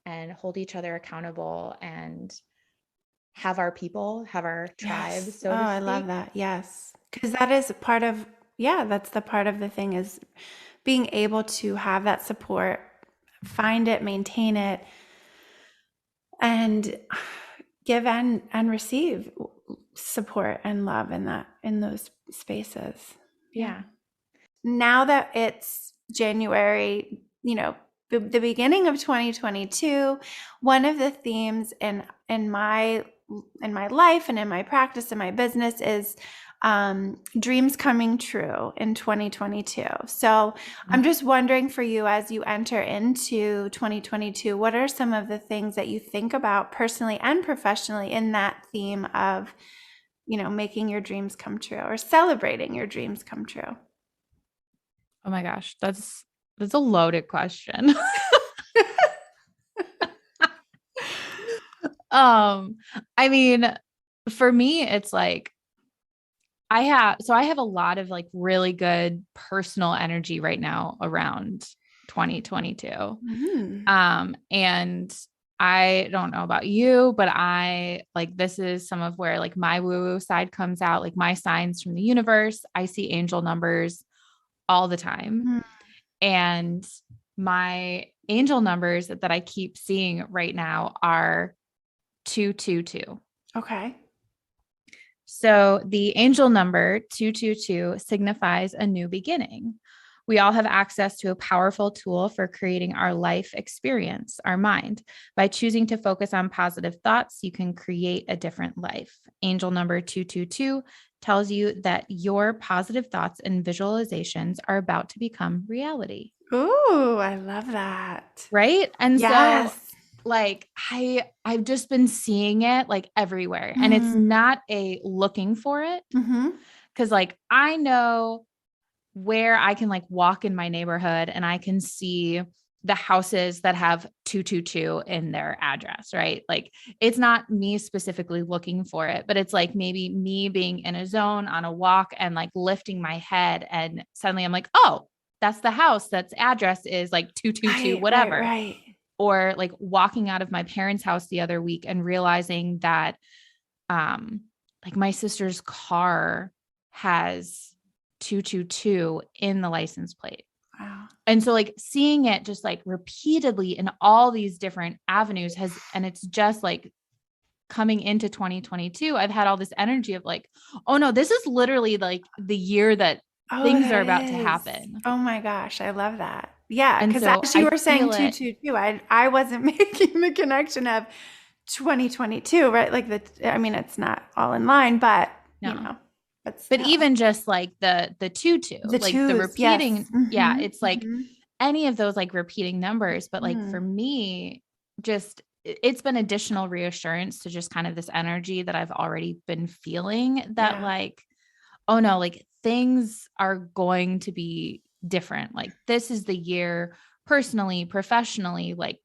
and hold each other accountable and have our people, have our tribe.
Yes.
So to speak.
I love that. Yes. Because that is part of, that's the part of the thing is being able to have that support, find it, maintain it, and give and receive support and love in those spaces.
Yeah.
Now that it's January, the beginning of 2022, one of the themes in my life and in my practice and my business is dreams coming true in 2022. So I'm just wondering for you, as you enter into 2022, what are some of the things that you think about personally and professionally in that theme of, making your dreams come true or celebrating your dreams come true?
Oh my gosh, that's a loaded question. For me, it's like, I have a lot of like really good personal energy right now around 2022. And I don't know about you, but I like, this is some of where like my woo-woo side comes out, like my signs from the universe. I see angel numbers all the time. And my angel numbers that I keep seeing right now are 222.
Okay.
So the angel number 222 signifies a new beginning. We all have access to a powerful tool for creating our life experience, our mind. By choosing to focus on positive thoughts, you can create a different life. Angel number 222 tells you that your positive thoughts and visualizations are about to become reality.
Ooh, I love that.
Right? And
yes.
So like I've just been seeing it like everywhere, and it's not a looking for it. Cause like I know where I can like walk in my neighborhood and I can see the houses that have 222 in their address, right? Like it's not me specifically looking for it, but it's like maybe me being in a zone on a walk and like lifting my head. And suddenly I'm like, oh, that's the house that's address is like 222, whatever.
Right.
Or like walking out of my parents' house the other week and realizing that, like my sister's car has 222 in the license plate.
Wow.
And so like seeing it just like repeatedly in all these different avenues and it's just like coming into 2022, I've had all this energy of like, oh no, this is literally like the year that things are about to happen.
Oh my gosh. I love that. Yeah.
And
Cause
so
as you were saying
it,
222, I wasn't making the connection of 2022, right? Like it's not all in line, but
no.
you know,
but even just like the 2-2, like
twos,
the repeating,
yes.
yeah, it's like any of those like repeating numbers. But like for me, just it's been additional reassurance to just kind of this energy that I've already been feeling that like, oh no, like things are going to be different. Like this is the year personally, professionally, like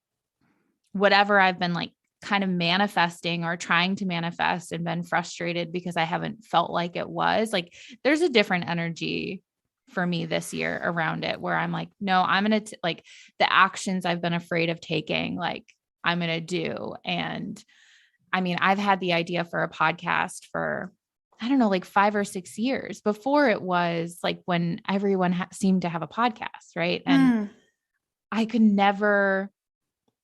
whatever I've been like kind of manifesting or trying to manifest and been frustrated because I haven't felt like it was like, there's a different energy for me this year around it where I'm like, no, I'm going to like the actions I've been afraid of taking, like I'm going to do. And I mean, I've had the idea for a podcast for, I don't know, like 5 or 6 years before it was like when everyone seemed to have a podcast. Right. And I could never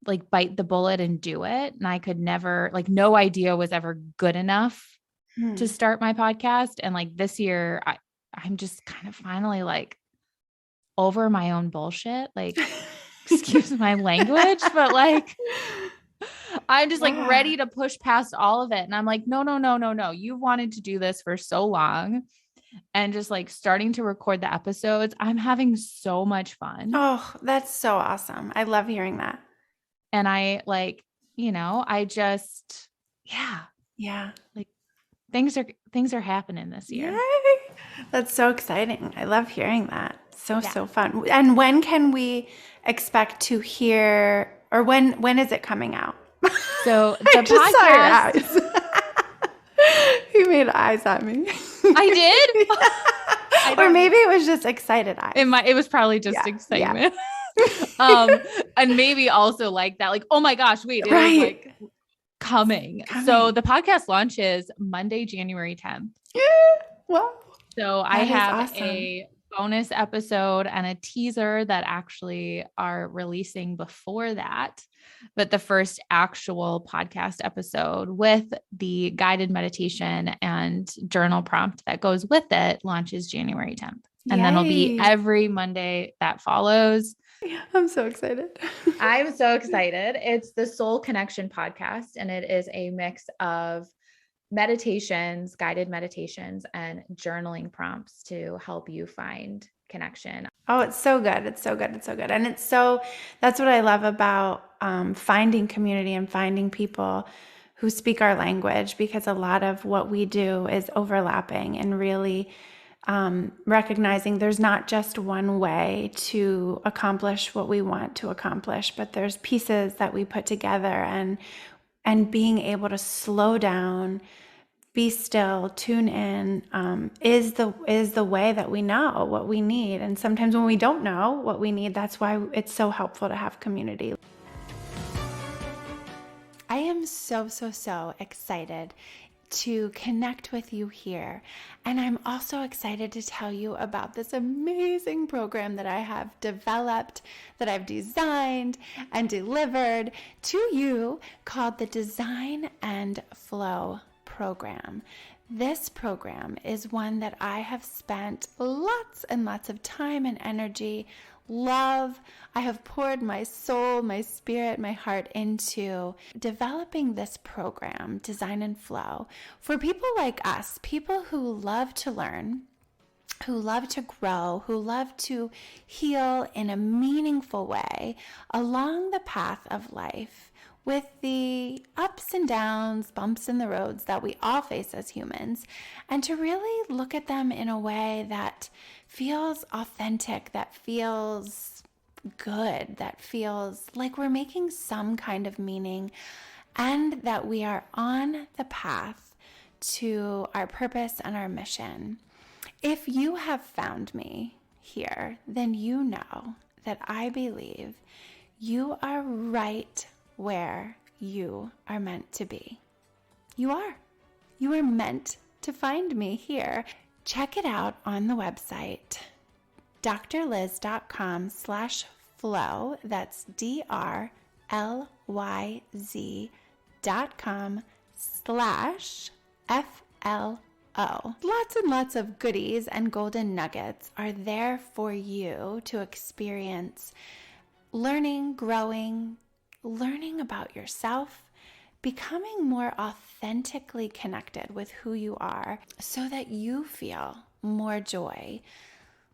like bite the bullet and do it. And I could never, like, no idea was ever good enough to start my podcast. And like this year, I'm just kind of finally like over my own bullshit. Like, excuse my language, but like, I'm just like ready to push past all of it. And I'm like, no. You wanted to do this for so long. And just like starting to record the episodes, I'm having so much fun.
Oh, that's so awesome. I love hearing that.
And I like, I just, like things are happening this year.
Yay. That's so exciting. I love hearing that. So fun. And when can we expect to hear, or when is it coming out?
So the podcast.
He made eyes at me.
I did?
Or maybe it was just excited eyes.
It was probably just excitement. And maybe also like that, like, oh my gosh, wait, it is like coming. So the podcast launches Monday, January 10th.
Yeah. Wow.
So I have a bonus episode and a teaser that actually are releasing before that. But the first actual podcast episode with the guided meditation and journal prompt that goes with it launches January 10th. And then it'll be every Monday that follows.
I'm so excited.
I'm so excited. It's the Soul Connection podcast, and it is a mix of meditations, guided meditations, and journaling prompts to help you find connection.
Oh, it's so good. It's so good. It's so good. And that's what I love about finding community and finding people who speak our language, because a lot of what we do is overlapping, and really recognizing there's not just one way to accomplish what we want to accomplish, but there's pieces that we put together, and being able to slow down, be still, tune in, is the way that we know what we need. And sometimes when we don't know what we need, that's why it's so helpful to have community. I am so excited to connect with you here. And I'm also excited to tell you about this amazing program that I have developed, that I've designed and delivered to you, called the Design and Flow program. This program is one that I have spent lots and lots of time and energy, love. I have poured my soul, my spirit, my heart into developing this program, Design and Flow, for people like us, people who love to learn, who love to grow, who love to heal in a meaningful way along the path of life, with the ups and downs, bumps in the roads that we all face as humans, and to really look at them in a way that feels authentic, that feels good, that feels like we're making some kind of meaning, and that we are on the path to our purpose and our mission. If you have found me here, then you know that I believe you are right where you are meant to be. You are. You are meant to find me here. Check it out on the website, drliz.com/flow. That's drlyz.com/FLO. Lots and lots of goodies and golden nuggets are there for you to experience learning, growing, learning about yourself, becoming more authentically connected with who you are so that you feel more joy,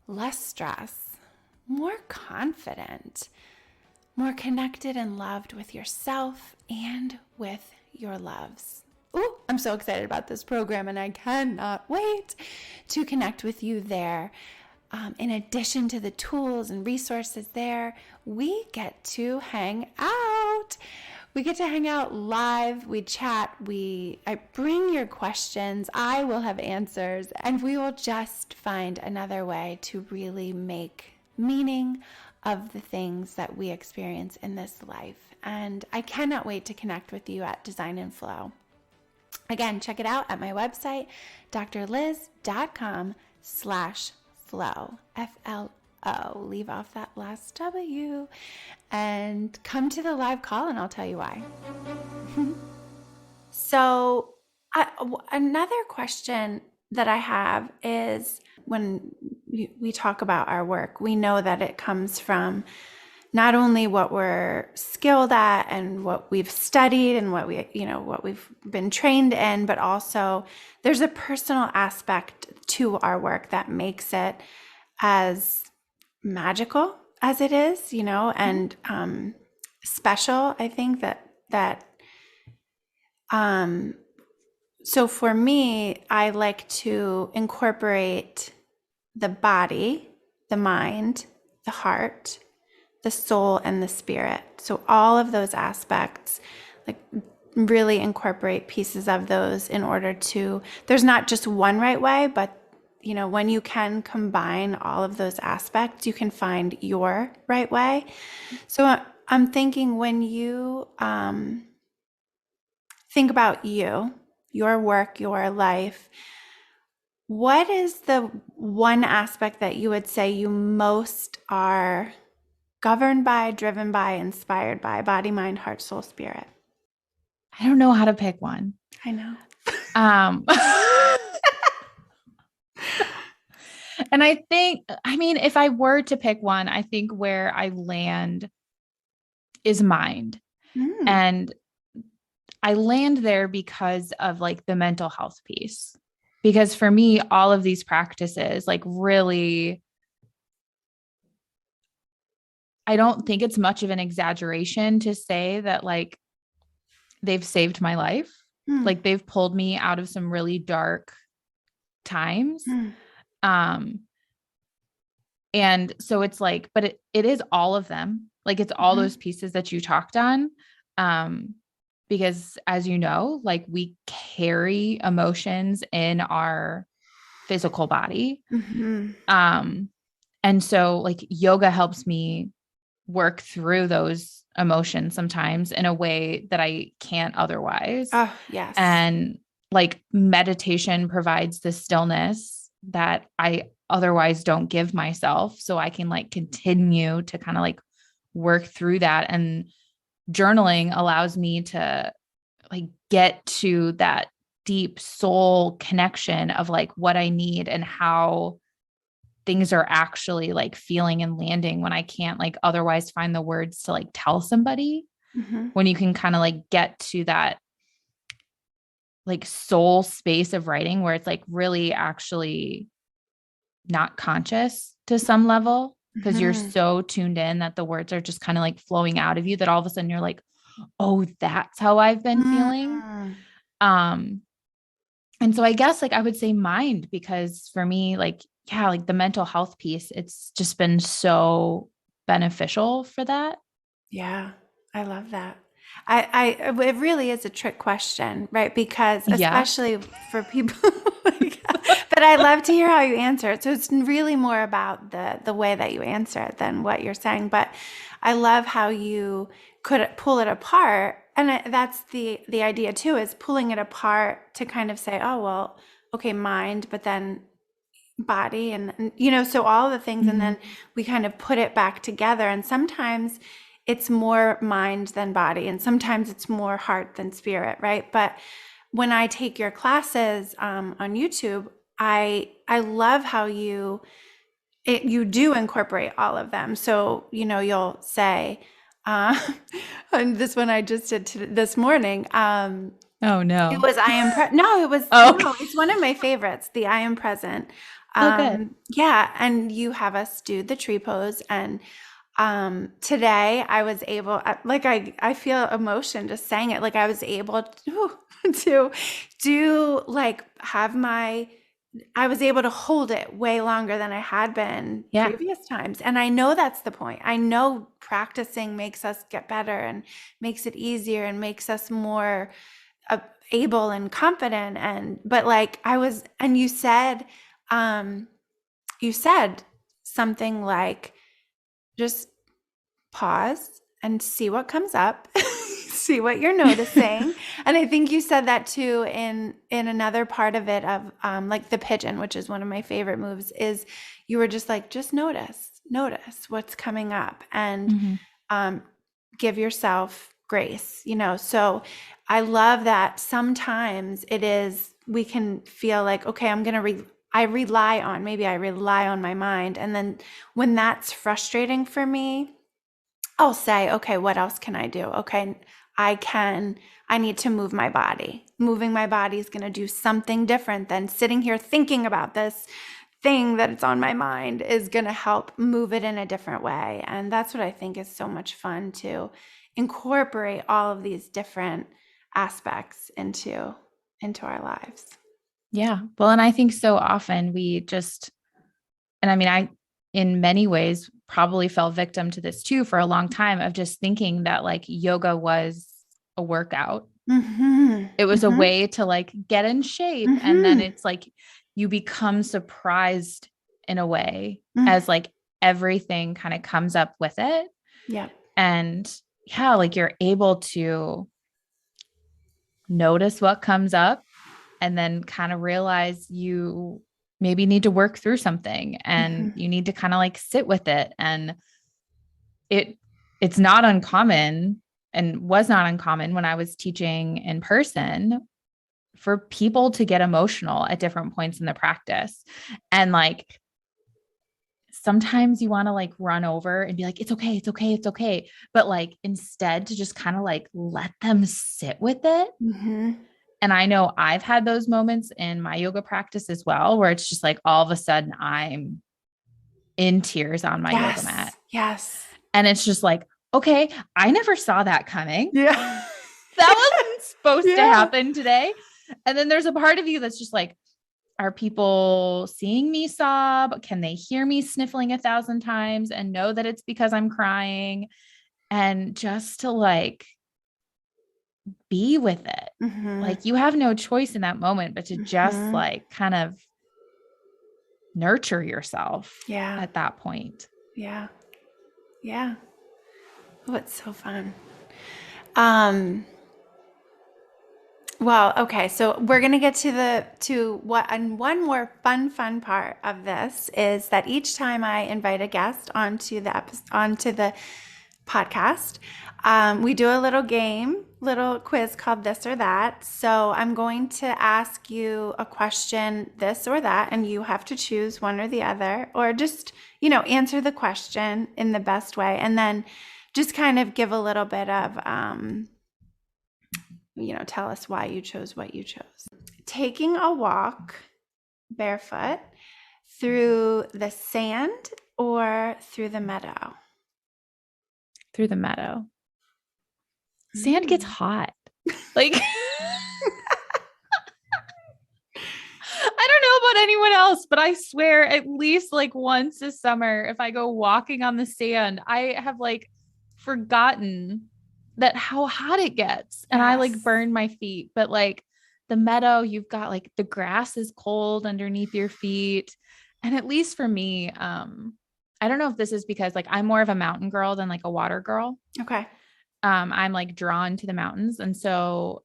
less stress, more confident, more connected and loved with yourself and with your loves. Oh, I'm so excited about this program, and I cannot wait to connect with you there. In addition to the tools and resources there, we get to hang out. We get to hang out live, we chat, I bring your questions, I will have answers, and we will just find another way to really make meaning of the things that we experience in this life. And I cannot wait to connect with you at Design and Flow. Again, check it out at my website, drliz.com/flow, FLO. Leave off that last W and come to the live call, and I'll tell you why. So another question that I have is, when we talk about our work, we know that it comes from not only what we're skilled at and what we've studied and what we've been trained in, but also there's a personal aspect to our work that makes it as magical as it is, and special. I think that so for me, I like to incorporate the body, the mind, the heart, the soul, and the spirit. So all of those aspects, like, really incorporate pieces of those in order to, there's not just one right way, but when you can combine all of those aspects, you can find your right way. So I'm thinking, when you think about your work, your life, what is the one aspect that you would say you most are governed by, driven by, inspired by? Body, mind, heart, soul, spirit.
I don't know how to pick one.
I know.
And I think, if I were to pick one, I think where I land is mind. And I land there because of the mental health piece. Because for me, all of these practices, really, I don't think it's much of an exaggeration to say that they've saved my life. They've pulled me out of some really dark times. And so it's but it is all of them. It's all those pieces that you talked on. Because as you know, we carry emotions in our physical body. And so yoga helps me work through those emotions sometimes in a way that I can't otherwise.
Oh, yes.
And meditation provides the stillness that I otherwise don't give myself. So I can continue to kind of work through that. And journaling allows me to get to that deep soul connection of what I need and how things are actually feeling and landing when I can't otherwise find the words to tell somebody. When you can kind of get to that soul space of writing where it's really actually not conscious to some level, because you're so tuned in that the words are just kind of flowing out of you, that all of a sudden you're oh, that's how I've been feeling. And so I guess I would say mind, because for me, the mental health piece, it's just been so beneficial for that.
Yeah, I love that. It really is a trick question, right? Because
Yeah.
especially for people, but I love to hear how you answer it. So it's really more about the way that you answer it than what you're saying. But I love how you could pull it apart, and that's the idea too, is pulling it apart to kind of say, oh well, okay, mind, but then body, and so all the things, and then we kind of put it back together. And sometimes it's more mind than body, and sometimes it's more heart than spirit, right? But when I take your classes on YouTube, I love how you do incorporate all of them. So you'll say, and this one I just did this morning.
Oh
It
no.
was I am no, it was
Oh,
no, it's one of my favorites, the I am present.
oh, good.
Yeah, and you have us do the tree pose, and today I was able, I feel emotion just saying it, like I was able to do, like, I was able to hold it way longer than I had been
Yeah.
previous times. And I know that's the point. I know practicing makes us get better and makes it easier and makes us more able and confident. But like and you said something like, just pause and see what comes up, see what you're noticing. And I think you said that too in another part of it, of like the pigeon, which is one of my favorite moves, is you were just like, just notice what's coming up, and give yourself grace, so I love that sometimes we can feel like, okay, I rely on my mind. And then when that's frustrating for me, I'll say, okay, what else can I do? Okay, I need to move my body. Moving my body is going to do something different than sitting here thinking about this thing that's on my mind, is going to help move it in a different way. And that's what I think is so much fun, to incorporate all of these different aspects into our lives.
Yeah. Well, and I think so often and I mean, I, in many ways, probably fell victim to this too for a long time, of just thinking that like yoga was a workout. It was a way to like get in shape. And then it's like, you become surprised in a way as like everything kind of comes up with it.
Yeah.
And yeah, like you're able to notice what comes up and then kind of realize you maybe need to work through something, and you need to kind of like sit with it. And it's not uncommon, and was not uncommon when I was teaching in person, for people to get emotional at different points in the practice. And like, sometimes you want to like run over and be like, it's okay, it's okay, it's okay. But like, instead to just kind of like let them sit with it. And I know I've had those moments in my yoga practice as well, where it's just like, all of a sudden I'm in tears on my yoga mat.
Yes.
And it's just like, okay, I never saw that coming.
Yeah.
That wasn't supposed to happen today. And then there's a part of you that's just like, are people seeing me sob? Can they hear me sniffling 1,000 times and know that it's because I'm crying? And just to like be with it. Like, you have no choice in that moment, but to just like kind of nurture yourself at that point.
Yeah. Yeah. Oh, it's so fun. Well, okay, so we're gonna get to what, and one more fun part of this is that each time I invite a guest onto the podcast, we do a little quiz called This or That. So I'm going to ask you a question, this or that, and you have to choose one or the other, or just answer the question in the best way, and then just kind of give a little bit of tell us why you chose what you chose. Taking a walk barefoot through the sand or through the meadow?
Through the meadow. Sand gets hot. Like, I I don't know about anyone else, but I swear at least like once this summer, if I go walking on the sand, I have like forgotten that how hot it gets. And I like burn my feet, but like the meadow, you've got like the grass is cold underneath your feet. And at least for me, I don't know if this is because like I'm more of a mountain girl than like a water girl.
Okay.
I'm like drawn to the mountains. And so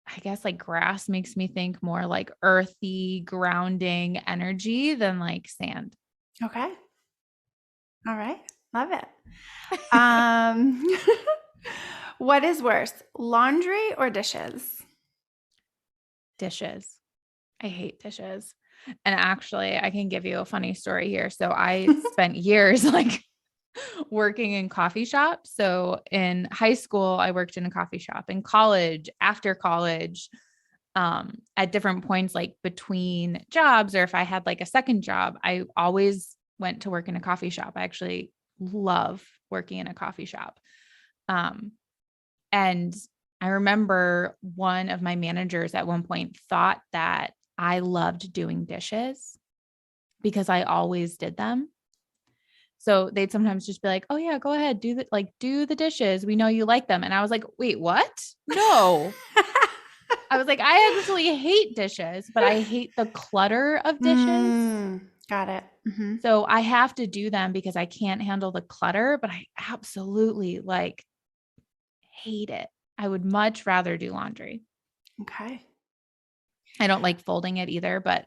I guess like grass makes me think more like earthy, grounding energy than like sand.
Okay. All right. Love it. What is worse, laundry or dishes?
Dishes. I hate dishes. And actually, I can give you a funny story here. So I spent years like working in coffee shops. So in high school, I worked in a coffee shop. In college, after college, at different points, like between jobs, or if I had like a second job, I always went to work in a coffee shop. I actually love working in a coffee shop. And I remember one of my managers at one point thought that I loved doing dishes because I always did them. So they'd sometimes just be like, "Oh yeah, go ahead, do the dishes. We know you like them." And I was like, "Wait, what? No." I was like, "I actually hate dishes, but I hate the clutter of dishes."
Got it. Mm-hmm.
So I have to do them because I can't handle the clutter, but I absolutely like hate it. I would much rather do laundry.
Okay.
I don't like folding it either, but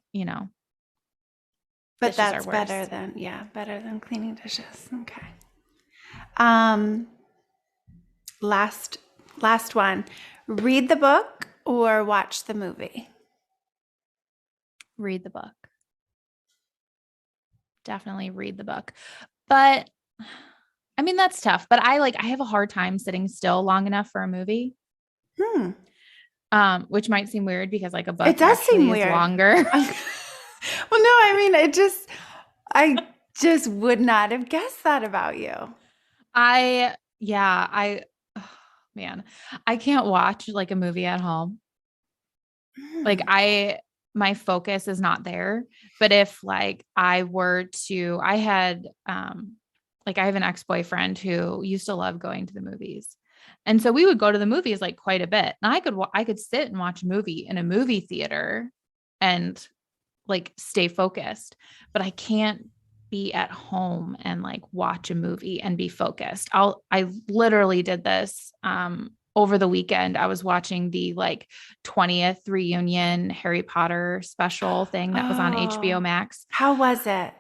But that's better than cleaning dishes. Okay. Last one. Read the book or watch the movie?
Read the book. Definitely read the book. But I mean, that's tough, but I have a hard time sitting still long enough for a movie. Which might seem weird because like a book
it does seem weird.
Longer.
Well, no, I mean, I just would not have guessed that about you.
Oh, man, I can't watch like a movie at home. Like my focus is not there. But if like I had, like I have an ex-boyfriend who used to love going to the movies. And so we would go to the movies like quite a bit. And I could sit and watch a movie in a movie theater and like stay focused, but I can't be at home and like watch a movie and be focused. I literally did this over the weekend. I was watching the like 20th reunion Harry Potter special thing that was on HBO Max.
How was it?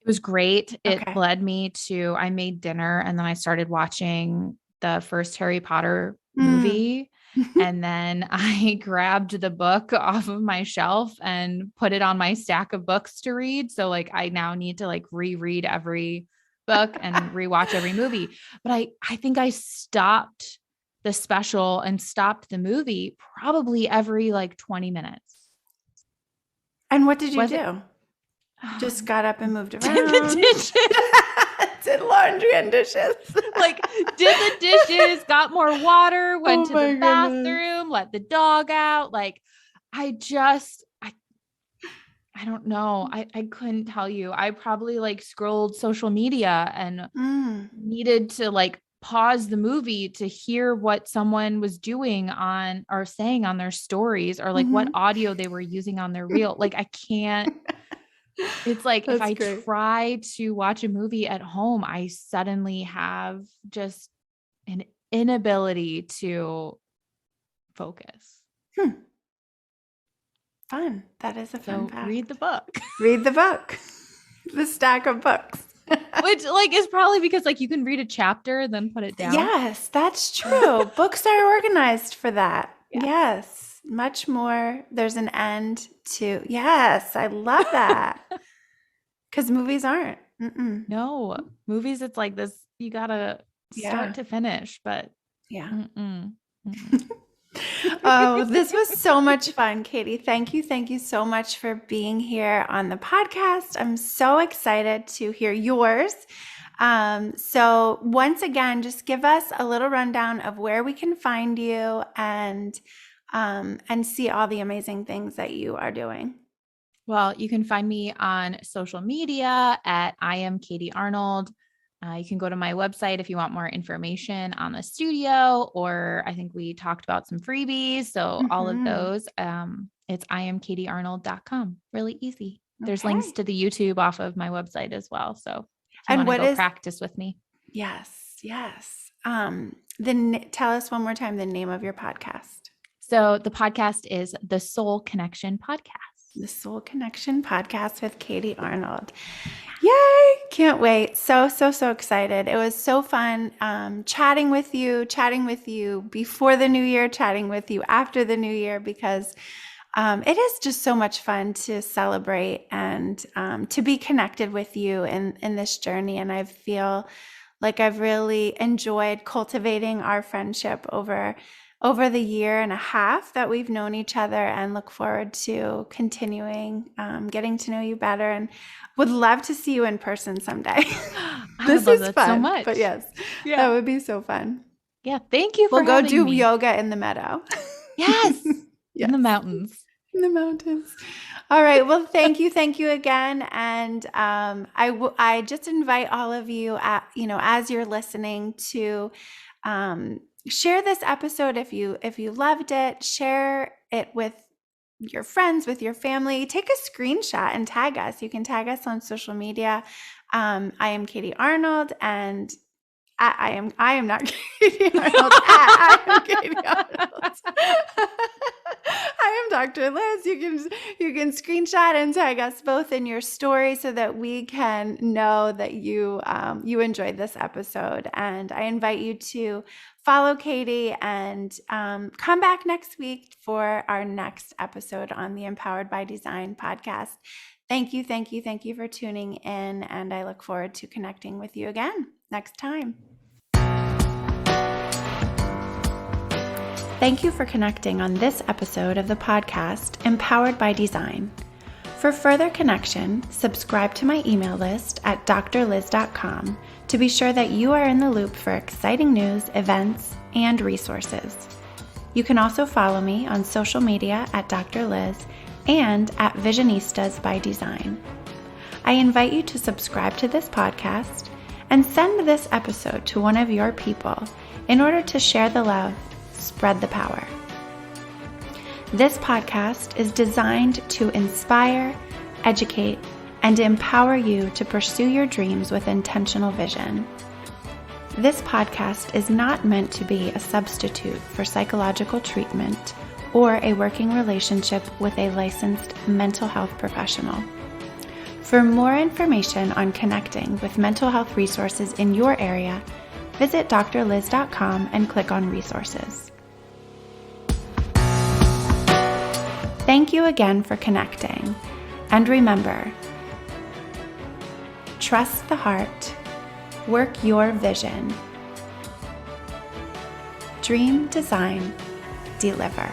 It was great. It led me to, I made dinner and then I started watching the first Harry Potter movie. And then I grabbed the book off of my shelf and put it on my stack of books to read. So like, I now need to like reread every book and rewatch every movie. But I think I stopped the special and stopped the movie probably every like 20 minutes.
And what did you do? Just got up and moved around.
Did the dishes.
Did laundry and dishes.
Like did the dishes, got more water, went to the bathroom, let the dog out. Like I don't know. I couldn't tell you. I probably like scrolled social media and needed to like pause the movie to hear what someone was doing on or saying on their stories or like what audio they were using on their reel. Like I can't. It's like if I try to watch a movie at home, I suddenly have just an inability to focus.
Fun. That is a fun fact.
Read the book.
Read the book. The stack of books.
Which like is probably because like you can read a chapter, then put it down.
Yes, that's true. Books are organized for that. Yeah. Yes. Much more. There's an end to. Yes, I love that. Because movies aren't.
No, movies. It's like this. You gotta start to finish. But
Oh, this was so much fun, Katie. Thank you so much for being here on the podcast. I'm so excited to hear yours. So once again, just give us a little rundown of where we can find you and and see all the amazing things that you are doing?
Well, you can find me on social media at I am Katie Arnold. You can go to my website if you want more information on the studio, or I think we talked about some freebies. So all of those, it's iamkatiearnold.com. Really easy. There's links
Okay.
to the YouTube off of my website as well. So if you
And
want to go practice with me.
Yes. Then tell us one more time the name of your podcast.
So the podcast is the Soul Connection Podcast.
The Soul Connection Podcast with Katie Arnold. Yay! Can't wait. So excited. It was so fun chatting with you before the new year, chatting with you after the new year, because it is just so much fun to celebrate and to be connected with you in this journey. And I feel like I've really enjoyed cultivating our friendship over the year and a half that we've known each other, and look forward to continuing getting to know you better, and would love to see you in person someday.
This is fun so much.
But yes, that would be so fun.
Yeah. Thank you for
We'll go
having
do
me.
yoga in the meadow.
Yes. In the mountains.
In the mountains. All right. Well, thank you again. And I just invite all of you, as you're listening, to share this episode if you loved it. Share it with your friends, with your family. Take a screenshot and tag us. You can tag us on social media. I am Katie Arnold, and I am not Katie Arnold. I am Katie Arnold. I am Dr. Liz. You can screenshot and tag us both in your story so that we can know that you enjoyed this episode. And I invite you to follow Katie and come back next week for our next episode on the Empowered by Design podcast. Thank you for tuning in, and I look forward to connecting with you again next time. Thank you for connecting on this episode of the podcast, Empowered by Design. For further connection, subscribe to my email list at drliz.com to be sure that you are in the loop for exciting news, events, and resources. You can also follow me on social media at Dr. Liz and at Visionistas by Design. I invite you to subscribe to this podcast and send this episode to one of your people in order to share the love, spread the power. This podcast is designed to inspire, educate, and empower you to pursue your dreams with intentional vision. This podcast is not meant to be a substitute for psychological treatment or a working relationship with a licensed mental health professional. For more information on connecting with mental health resources in your area, visit drliz.com and click on resources. Thank you again for connecting, and remember, trust the heart, work your vision, dream, design, deliver.